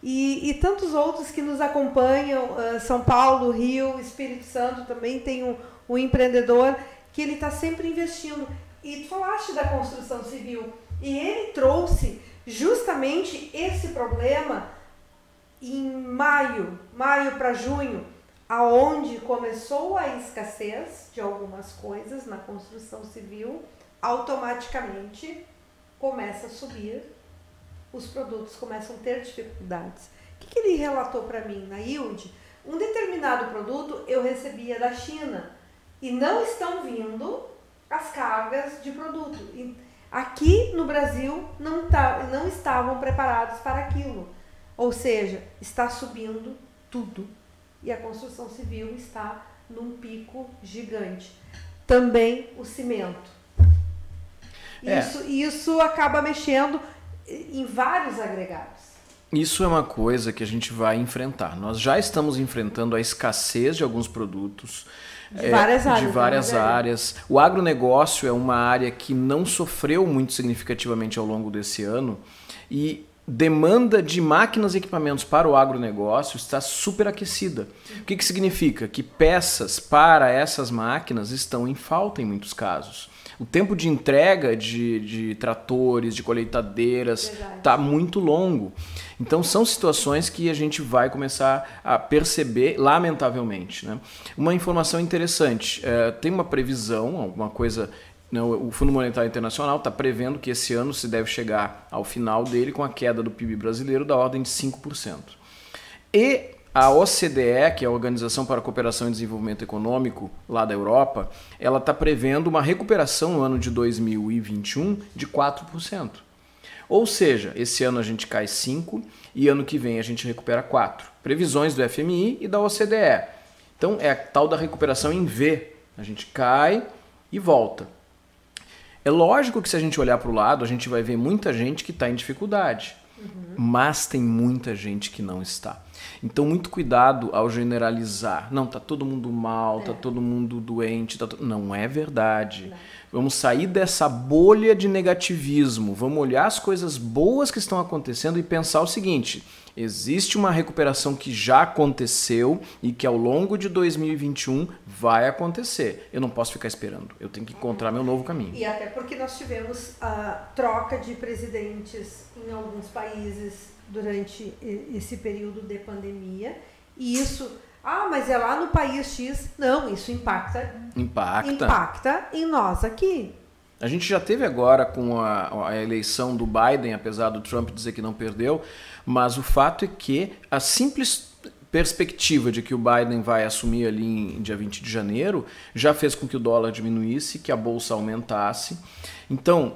E tantos outros que nos acompanham, São Paulo, Rio, Espírito Santo também tem um empreendedor que ele está sempre investindo. E tu falaste da construção civil, e ele trouxe justamente esse problema em maio para junho, aonde começou a escassez de algumas coisas na construção civil, automaticamente começa a subir, os produtos começam a ter dificuldades. O que ele relatou para mim, Nailde? Um determinado produto eu recebia da China e não estão vindo as cargas de produto. Aqui no Brasil não estavam preparados para aquilo. Ou seja, está subindo tudo. E a construção civil está num pico gigante. Também o cimento. Isso acaba mexendo em vários agregados. Isso é uma coisa que a gente vai enfrentar. Nós já estamos enfrentando a escassez de alguns produtos. De várias áreas. De várias áreas. O agronegócio é uma área que não sofreu muito significativamente ao longo desse ano e demanda de máquinas e equipamentos para o agronegócio está superaquecida. O que significa? Que peças para essas máquinas estão em falta em muitos casos. O tempo de entrega de tratores, de colheitadeiras, está muito longo. Então, são situações que a gente vai começar a perceber, lamentavelmente. Né? Uma informação interessante, tem uma previsão, alguma coisa... O Fundo Monetário Internacional está prevendo que esse ano se deve chegar ao final dele com a queda do PIB brasileiro da ordem de 5%. E a OCDE, que é a Organização para a Cooperação e Desenvolvimento Econômico lá da Europa, ela está prevendo uma recuperação no ano de 2021 de 4%. Ou seja, esse ano a gente cai 5% e ano que vem a gente recupera 4%. Previsões do FMI e da OCDE. Então é a tal da recuperação em V. A gente cai e volta. É lógico que se a gente olhar para o lado, a gente vai ver muita gente que está em dificuldade. Mas tem muita gente que não está. Então, muito cuidado ao generalizar. Não, tá todo mundo mal, tá todo mundo doente. Não é verdade. Não. Vamos sair dessa bolha de negativismo. Vamos olhar as coisas boas que estão acontecendo e pensar o seguinte: existe uma recuperação que já aconteceu e que ao longo de 2021 vai acontecer. Eu não posso ficar esperando. Eu tenho que encontrar meu novo caminho. E até porque nós tivemos a troca de presidentes em alguns países durante esse período de pandemia. E isso... mas é lá no país X. Não, isso impacta em nós aqui. A gente já teve agora com a eleição do Biden, apesar do Trump dizer que não perdeu, mas o fato é que a simples perspectiva de que o Biden vai assumir ali em dia 20 de janeiro já fez com que o dólar diminuísse, que a bolsa aumentasse. Então,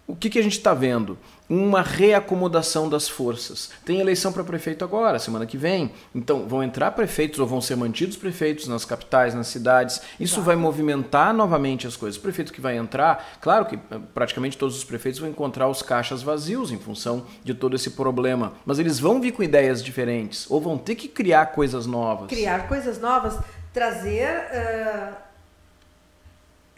o que a gente está vendo? Uma reacomodação das forças. Tem eleição para prefeito agora, semana que vem. Então, vão entrar prefeitos ou vão ser mantidos prefeitos nas capitais, nas cidades. Isso vai movimentar novamente as coisas. O prefeito que vai entrar, claro que praticamente todos os prefeitos vão encontrar os caixas vazios em função de todo esse problema. Mas eles vão vir com ideias diferentes ou vão ter que criar coisas novas. Criar coisas novas,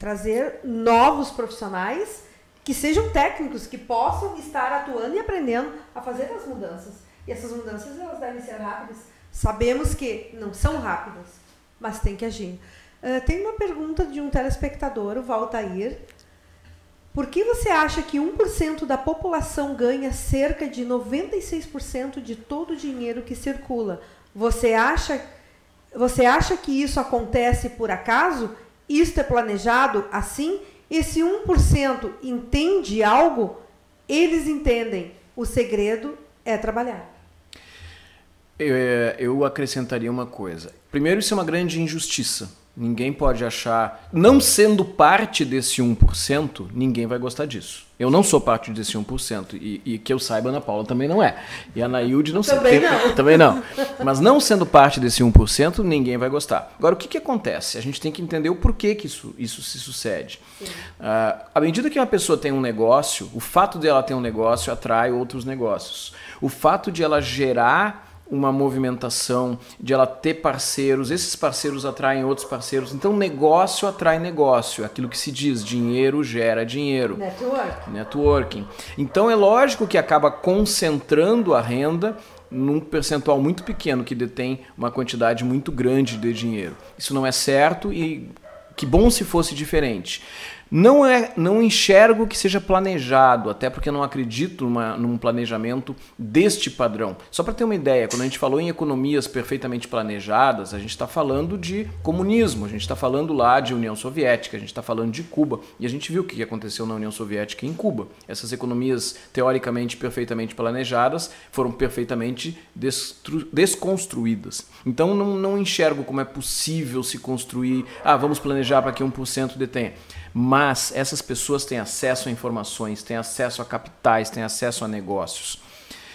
trazer novos profissionais que sejam técnicos, que possam estar atuando e aprendendo a fazer as mudanças. E essas mudanças, elas devem ser rápidas. Sabemos que não são rápidas, mas tem que agir. Tem uma pergunta de um telespectador, o Valtair. Por que você acha que 1% da população ganha cerca de 96% de todo o dinheiro que circula? Você acha que isso acontece por acaso? Isto é planejado assim? Esse 1% entende algo? Eles entendem. O segredo é trabalhar. Eu acrescentaria uma coisa. Primeiro, isso é uma grande injustiça. Ninguém pode achar... Não sendo parte desse 1%, ninguém vai gostar disso. Eu não sou parte desse 1%. E que eu saiba, a Ana Paula também não é. E a Anaílde não sei. Também não. Mas não sendo parte desse 1%, ninguém vai gostar. Agora, o que acontece? A gente tem que entender o porquê que isso se sucede. À medida que uma pessoa tem um negócio, o fato de ela ter um negócio atrai outros negócios. O fato de ela gerar uma movimentação, de ela ter parceiros, esses parceiros atraem outros parceiros, então negócio atrai negócio, aquilo que se diz, dinheiro gera dinheiro. Networking. Então é lógico que acaba concentrando a renda num percentual muito pequeno que detém uma quantidade muito grande de dinheiro. Isso não é certo e que bom se fosse diferente. Não enxergo que seja planejado, até porque eu não acredito num planejamento deste padrão. Só para ter uma ideia, quando a gente falou em economias perfeitamente planejadas, a gente está falando de comunismo, a gente está falando lá de União Soviética, a gente está falando de Cuba, e a gente viu o que aconteceu na União Soviética e em Cuba. Essas economias teoricamente perfeitamente planejadas foram perfeitamente desconstruídas. Então não enxergo como é possível se construir, vamos planejar para que 1% detenha. Mas essas pessoas têm acesso a informações, têm acesso a capitais, têm acesso a negócios.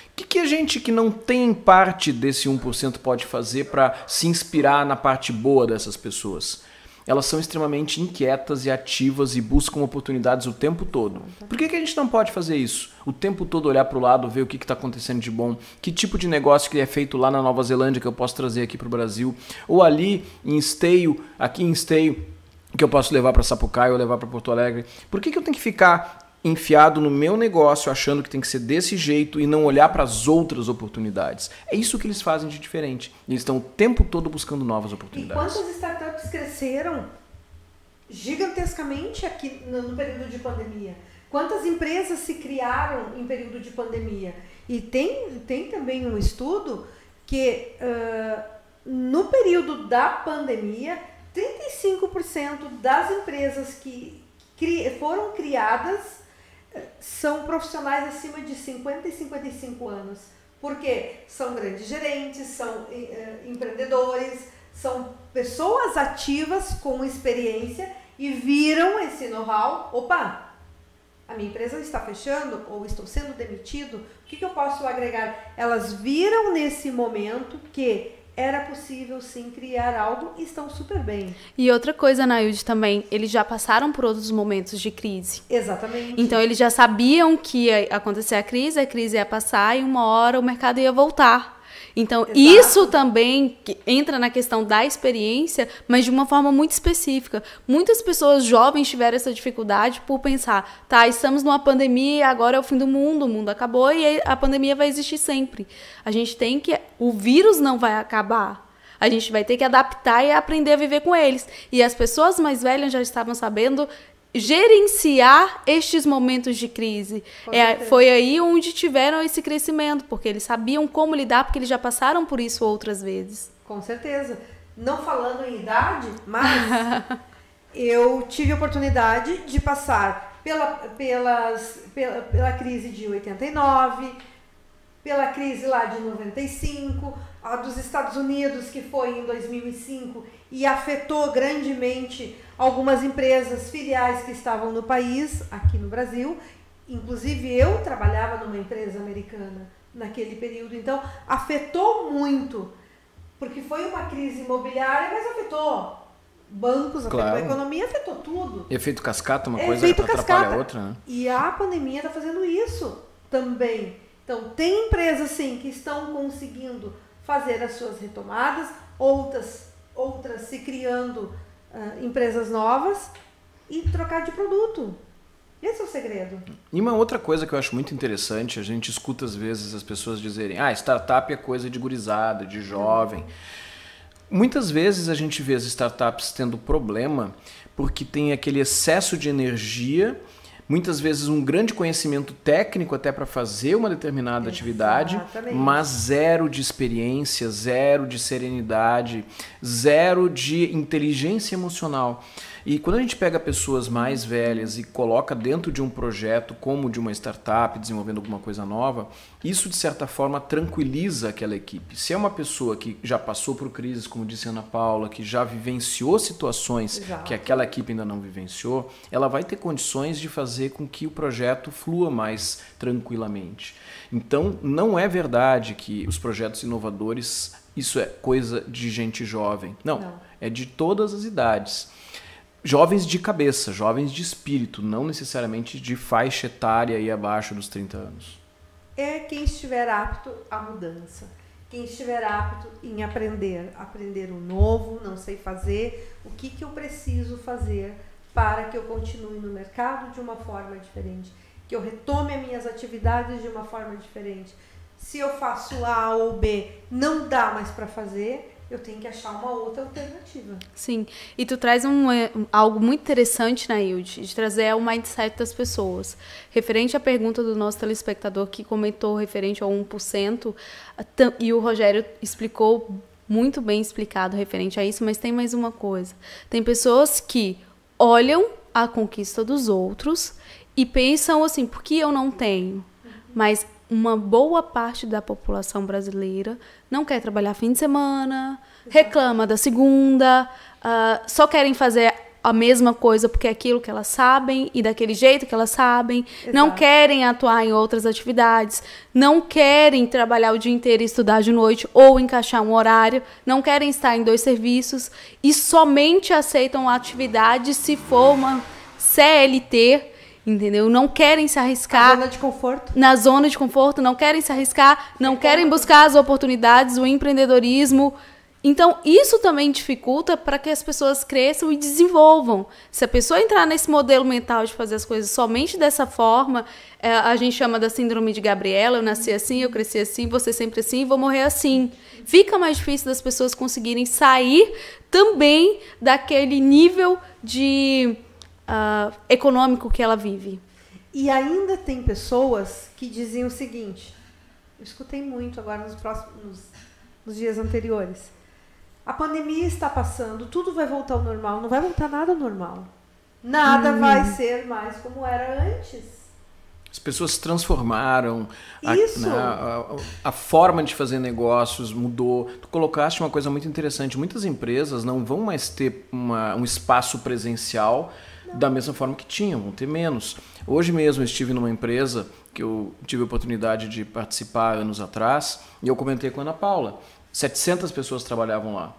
O que a gente que não tem parte desse 1% pode fazer para se inspirar na parte boa dessas pessoas? Elas são extremamente inquietas e ativas e buscam oportunidades o tempo todo. Por que a gente não pode fazer isso? O tempo todo olhar para o lado, ver o que está acontecendo de bom, que tipo de negócio que é feito lá na Nova Zelândia que eu posso trazer aqui para o Brasil, ou ali em Esteio, aqui em Esteio, que eu posso levar para Sapucaia ou levar para Porto Alegre. Por que eu tenho que ficar enfiado no meu negócio achando que tem que ser desse jeito e não olhar para as outras oportunidades? É isso que eles fazem de diferente. Eles estão o tempo todo buscando novas oportunidades. E quantas startups cresceram gigantescamente aqui no período de pandemia? Quantas empresas se criaram em período de pandemia? E tem também um estudo que no período da pandemia 35% das empresas que foram criadas são profissionais acima de 50 e 55 anos. Porque são grandes gerentes, são empreendedores, são pessoas ativas com experiência e viram esse know-how. Opa, a minha empresa está fechando ou estou sendo demitido, o que eu posso agregar? Elas viram nesse momento que era possível sim criar algo e estão super bem. E outra coisa, Anaílde, também, eles já passaram por outros momentos de crise. Exatamente. Então eles já sabiam que ia acontecer a crise ia passar e uma hora o mercado ia voltar. Então, exato, isso também entra na questão da experiência, mas de uma forma muito específica. Muitas pessoas jovens tiveram essa dificuldade por pensar, estamos numa pandemia, agora é o fim do mundo acabou e a pandemia vai existir sempre. A gente tem que... O vírus não vai acabar. A gente vai ter que adaptar e aprender a viver com eles. E as pessoas mais velhas já estavam sabendo gerenciar estes momentos de crise. Foi aí onde tiveram esse crescimento, porque eles sabiam como lidar, porque eles já passaram por isso outras vezes. Com certeza. Não falando em idade, mas eu tive a oportunidade de passar pela crise de 89, pela crise lá de 95, a dos Estados Unidos, que foi em 2005 e afetou grandemente algumas empresas filiais que estavam no país, aqui no Brasil. Inclusive eu trabalhava numa empresa americana naquele período, então afetou muito, porque foi uma crise imobiliária, mas afetou bancos, afetou a economia, afetou tudo. Efeito cascata, uma coisa atrapalha a outra, né? E a pandemia está fazendo isso também. Então, tem empresas, sim, que estão conseguindo fazer as suas retomadas, outras se criando empresas novas e trocar de produto. Esse é o segredo. E uma outra coisa que eu acho muito interessante, a gente escuta às vezes as pessoas dizerem, startup é coisa de gurizada, de jovem. Muitas vezes a gente vê as startups tendo problema porque tem aquele excesso de energia, muitas vezes um grande conhecimento técnico até para fazer uma determinada atividade, mas zero de experiência, zero de serenidade, zero de inteligência emocional. E quando a gente pega pessoas mais velhas e coloca dentro de um projeto como de uma startup, desenvolvendo alguma coisa nova, isso de certa forma tranquiliza aquela equipe. Se é uma pessoa que já passou por crises, como disse a Ana Paula, que já vivenciou situações que aquela equipe ainda não vivenciou, ela vai ter condições de fazer com que o projeto flua mais tranquilamente. Então, não é verdade que os projetos inovadores, isso é coisa de gente jovem. Não. É de todas as idades. Jovens de cabeça, jovens de espírito, não necessariamente de faixa etária e abaixo dos 30 anos. É quem estiver apto à mudança, quem estiver apto em aprender o novo, não sei fazer, o que eu preciso fazer para que eu continue no mercado de uma forma diferente, que eu retome as minhas atividades de uma forma diferente. Se eu faço A ou B, não dá mais para fazer, eu tenho que achar uma outra alternativa. Sim, e tu traz algo muito interessante, Nailde, de trazer o mindset das pessoas. Referente à pergunta do nosso telespectador que comentou referente ao 1%, e o Rogério explicou muito bem explicado referente a isso, mas tem mais uma coisa. Tem pessoas que olham a conquista dos outros e pensam assim, por que eu não tenho? Mas uma boa parte da população brasileira não quer trabalhar fim de semana, reclama da segunda, só querem fazer a mesma coisa porque é aquilo que elas sabem e daquele jeito que elas sabem, não querem atuar em outras atividades, não querem trabalhar o dia inteiro e estudar de noite ou encaixar um horário, não querem estar em 2 serviços e somente aceitam a atividade se for uma CLT, entendeu? Não querem se arriscar. Na zona de conforto, não querem se arriscar, não querem buscar as oportunidades, o empreendedorismo. Então, isso também dificulta para que as pessoas cresçam e desenvolvam. Se a pessoa entrar nesse modelo mental de fazer as coisas somente dessa forma, a gente chama da síndrome de Gabriela, eu nasci assim, eu cresci assim, vou ser sempre assim, vou morrer assim. Fica mais difícil das pessoas conseguirem sair também daquele nível de econômico que ela vive. E ainda tem pessoas que dizem o seguinte, eu escutei muito agora nos dias anteriores, a pandemia está passando, tudo vai voltar ao normal, não vai voltar nada ao normal. Nada vai ser mais como era antes. As pessoas se transformaram, a forma de fazer negócios mudou. Tu colocaste uma coisa muito interessante, muitas empresas não vão mais ter um espaço presencial da mesma forma que tinham, vão ter menos. Hoje mesmo eu estive numa empresa que eu tive a oportunidade de participar anos atrás e eu comentei com a Ana Paula. 700 pessoas trabalhavam lá.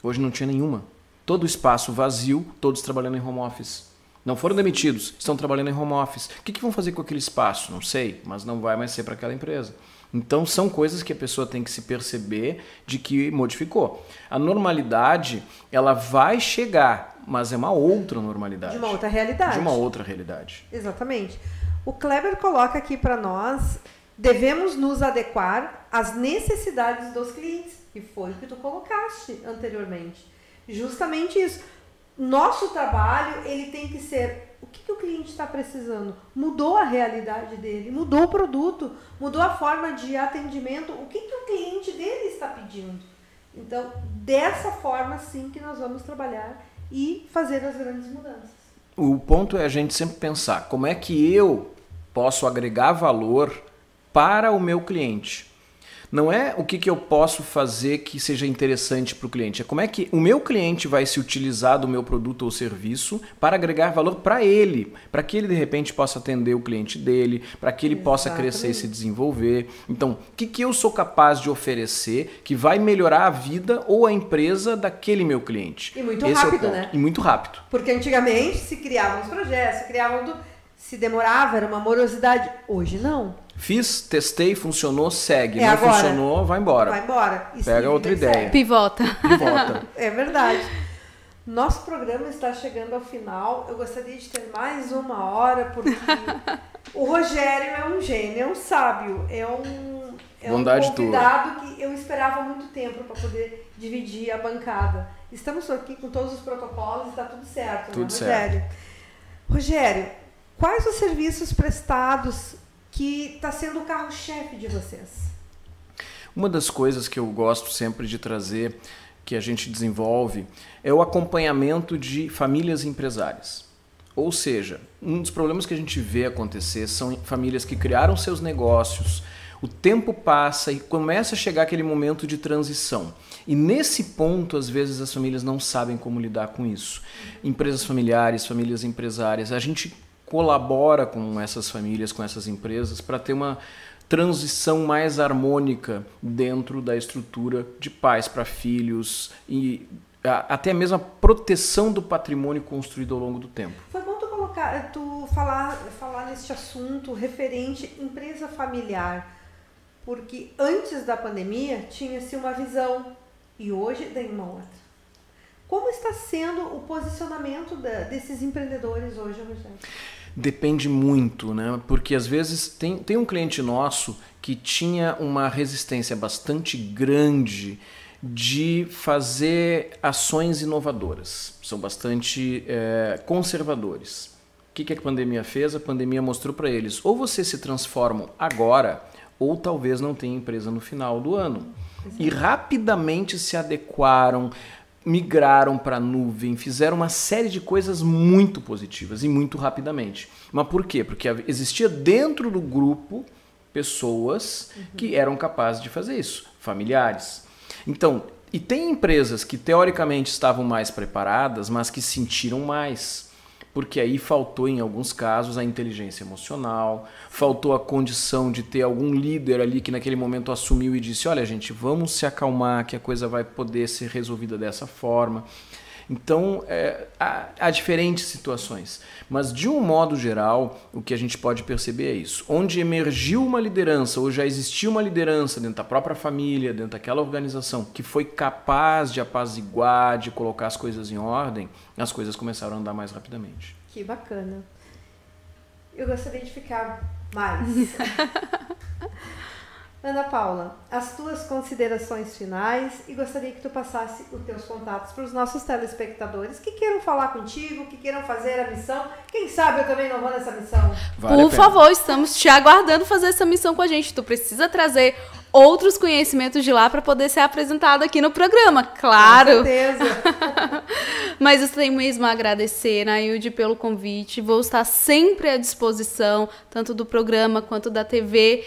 Hoje não tinha nenhuma. Todo o espaço vazio, todos trabalhando em home office. Não foram demitidos, estão trabalhando em home office. O que vão fazer com aquele espaço? Não sei, mas não vai mais ser para aquela empresa. Então são coisas que a pessoa tem que se perceber de que modificou. A normalidade, ela vai chegar, mas é uma outra normalidade. De uma outra realidade. De uma outra realidade. Exatamente. O Kleber coloca aqui para nós, devemos nos adequar às necessidades dos clientes, que foi o que tu colocaste anteriormente. Justamente isso. Nosso trabalho, ele tem que ser o que o cliente está precisando. Mudou a realidade dele, mudou o produto, mudou a forma de atendimento, o que o cliente dele está pedindo. Então, dessa forma, sim, que nós vamos trabalhar e fazer as grandes mudanças. O ponto é a gente sempre pensar como é que eu posso agregar valor para o meu cliente. Não é o que eu posso fazer que seja interessante para o cliente. É como é que o meu cliente vai se utilizar do meu produto ou serviço para agregar valor para ele. Para que ele, de repente, possa atender o cliente dele, para que ele possa crescer e se desenvolver. Então, o que eu sou capaz de oferecer que vai melhorar a vida ou a empresa daquele meu cliente? E muito rápido, né? E muito rápido. Porque antigamente se criavam os projetos, se demorava, era uma morosidade. Hoje não. Fiz, testei, funcionou, segue. Não agora. Funcionou, vai embora. Vai embora. E pega outra ideia. Segue. Pivota. É verdade. Nosso programa está chegando ao final. Eu gostaria de ter mais uma hora, porque o Rogério é um gênio, é um sábio, é um convidado que eu esperava há muito tempo para poder dividir a bancada. Estamos aqui com todos os protocolos e está tudo certo, tudo né, Rogério? Certo. Rogério, quais os serviços prestados que está sendo o carro-chefe de vocês? Uma das coisas que eu gosto sempre de trazer, que a gente desenvolve, é o acompanhamento de famílias empresárias. Ou seja, um dos problemas que a gente vê acontecer são famílias que criaram seus negócios, o tempo passa e começa a chegar aquele momento de transição. E nesse ponto, às vezes, as famílias não sabem como lidar com isso. Empresas familiares, famílias empresárias, a gente colabora com essas famílias, com essas empresas, para ter uma transição mais harmônica dentro da estrutura de pais para filhos e até mesmo a proteção do patrimônio construído ao longo do tempo. Foi bom tu falar neste assunto referente empresa familiar, porque antes da pandemia tinha-se uma visão e hoje tem uma outra. Como está sendo o posicionamento desses empreendedores hoje, Rogério? Depende muito, né? Porque às vezes tem um cliente nosso que tinha uma resistência bastante grande de fazer ações inovadoras. São bastante conservadores. O que a pandemia fez? A pandemia mostrou para eles, ou vocês se transformam agora, ou talvez não tenha empresa no final do ano. E rapidamente se adequaram, migraram para a nuvem, fizeram uma série de coisas muito positivas e muito rapidamente. Mas por quê? Porque existia dentro do grupo pessoas que eram capazes de fazer isso, familiares. Então, e tem empresas que teoricamente estavam mais preparadas, mas que sentiram mais. Porque aí faltou, em alguns casos, a inteligência emocional, faltou a condição de ter algum líder ali que naquele momento assumiu e disse, olha gente, vamos se acalmar, que a coisa vai poder ser resolvida dessa forma. Então, há diferentes situações. Mas, de um modo geral, o que a gente pode perceber é isso. Onde emergiu uma liderança, ou já existia uma liderança dentro da própria família, dentro daquela organização, que foi capaz de apaziguar, de colocar as coisas em ordem, as coisas começaram a andar mais rapidamente. Que bacana. Eu gostaria de ficar mais. Ana Paula, as tuas considerações finais e gostaria que tu passasse os teus contatos para os nossos telespectadores que queiram falar contigo, que queiram fazer a missão. Quem sabe eu também não vou nessa missão. Por favor, estamos te aguardando fazer essa missão com a gente. Tu precisa trazer outros conhecimentos de lá para poder ser apresentado aqui no programa, claro. Com certeza. Mas eu tenho mesmo a agradecer, Nailde, pelo convite. Vou estar sempre à disposição, tanto do programa quanto da TV,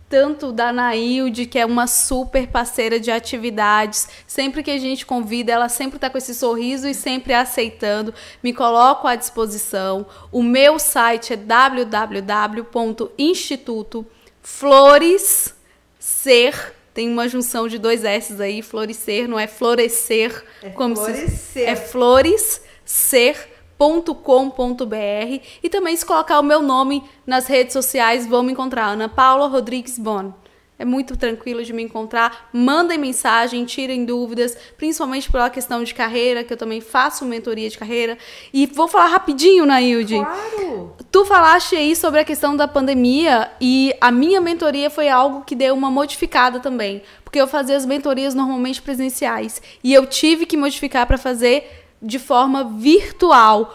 tanto da Nailde, que é uma super parceira de atividades. Sempre que a gente convida, ela sempre está com esse sorriso e sempre aceitando. Me coloco à disposição. O meu site é www.institutoflorescer. Tem uma junção de 2 S's aí, florescer, não é florescer. Como florescer. É florescer.com.br. E também, se colocar o meu nome nas redes sociais, vão me encontrar, Ana Paula Rodrigues Bon. É muito tranquilo de me encontrar. Mandem mensagem, tirem dúvidas, principalmente pela questão de carreira, que eu também faço mentoria de carreira. E vou falar rapidinho, Nailde. Claro! Tu falaste aí sobre a questão da pandemia e a minha mentoria foi algo que deu uma modificada também. Porque eu fazia as mentorias normalmente presenciais. E eu tive que modificar para fazer de forma virtual.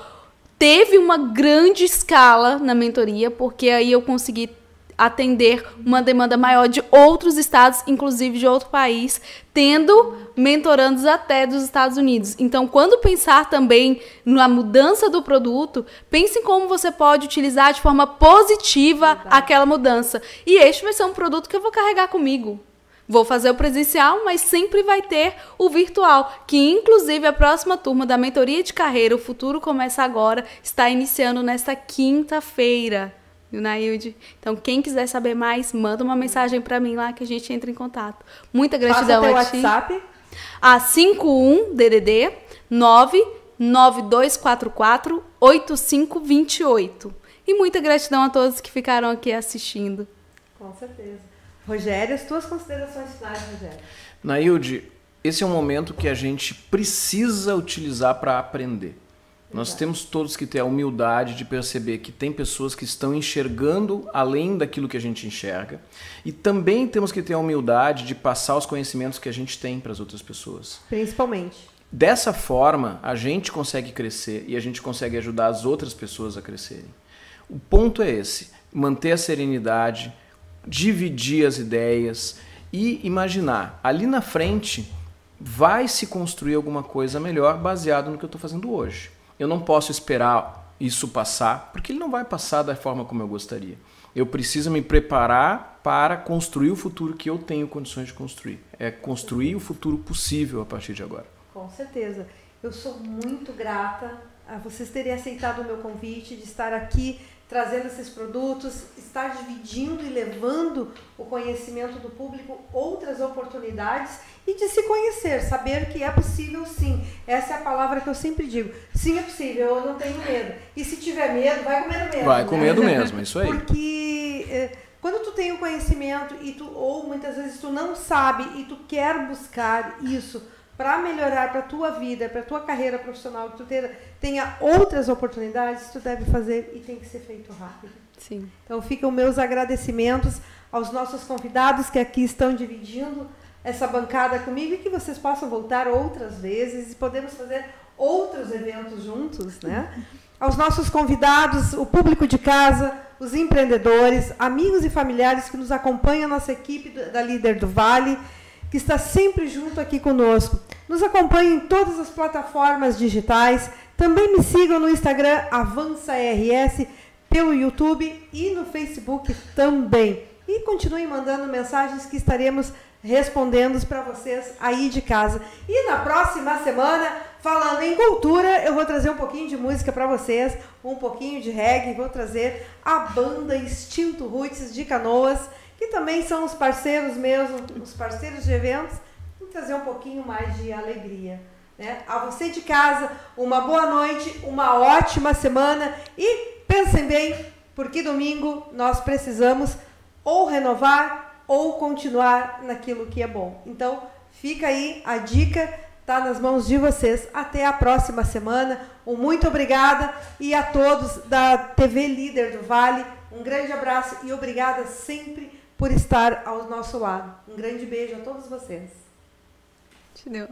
Teve uma grande escala na mentoria, porque aí eu consegui atender uma demanda maior de outros estados, inclusive de outro país, tendo mentorandos até dos Estados Unidos. Então, quando pensar também na mudança do produto, pense em como você pode utilizar de forma positiva aquela mudança. E este vai ser um produto que eu vou carregar comigo. Vou fazer o presencial, mas sempre vai ter o virtual, que inclusive a próxima turma da mentoria de carreira, O Futuro Começa Agora, está iniciando nesta quinta-feira, viu, Nailde? Então, quem quiser saber mais, manda uma mensagem para mim lá que a gente entra em contato. Muita gratidão a ti. WhatsApp? A 51 DDD 99244 8528. E muita gratidão a todos que ficaram aqui assistindo. Com certeza. Rogério, as tuas considerações finais, Rogério. Nailde, esse é um momento que a gente precisa utilizar para aprender. Nós temos todos que ter a humildade de perceber que tem pessoas que estão enxergando além daquilo que a gente enxerga, e também temos que ter a humildade de passar os conhecimentos que a gente tem para as outras pessoas. Principalmente. Dessa forma, a gente consegue crescer e a gente consegue ajudar as outras pessoas a crescerem. O ponto é esse: manter a serenidade, dividir as ideias e imaginar, ali na frente vai se construir alguma coisa melhor baseado no que eu estou fazendo hoje. Eu não posso esperar isso passar, porque ele não vai passar da forma como eu gostaria. Eu preciso me preparar para construir o futuro que eu tenho condições de construir. É construir o futuro possível a partir de agora. Com certeza. Eu sou muito grata a vocês terem aceitado o meu convite de estar aqui trazendo esses produtos, estar dividindo e levando o conhecimento do público, outras oportunidades e de se conhecer, saber que é possível sim. Essa é a palavra que eu sempre digo. Sim, é possível, eu não tenho medo. E se tiver medo, vai com medo mesmo. Vai com medo mesmo, é isso aí. Porque quando tu tem o conhecimento e tu, ou muitas vezes tu não sabe e tu quer buscar isso para melhorar para a tua vida, para a tua carreira profissional, que tu tenha outras oportunidades, tu deve fazer e tem que ser feito rápido. Sim. Então ficam meus agradecimentos aos nossos convidados que aqui estão dividindo essa bancada comigo e que vocês possam voltar outras vezes e podemos fazer outros eventos juntos, né? Aos nossos convidados, o público de casa, os empreendedores, amigos e familiares que nos acompanham, a nossa equipe da Líder do Vale, que está sempre junto aqui conosco. Nos acompanhem em todas as plataformas digitais. Também me sigam no Instagram, AvançaRS, pelo YouTube e no Facebook também. E continuem mandando mensagens que estaremos respondendo para vocês aí de casa. E na próxima semana, falando em cultura, eu vou trazer um pouquinho de música para vocês, um pouquinho de reggae, vou trazer a banda Instinto Roots de Canoas, que também são os parceiros meus, os parceiros de eventos, e trazer um pouquinho mais de alegria, né? A você de casa, uma boa noite, uma ótima semana e pensem bem, porque domingo nós precisamos ou renovar ou continuar naquilo que é bom. Então, fica aí a dica, está nas mãos de vocês. Até a próxima semana. Um muito obrigada e a todos da TV Líder do Vale, um grande abraço e obrigada sempre por estar ao nosso lado. Um grande beijo a todos vocês. Te deu.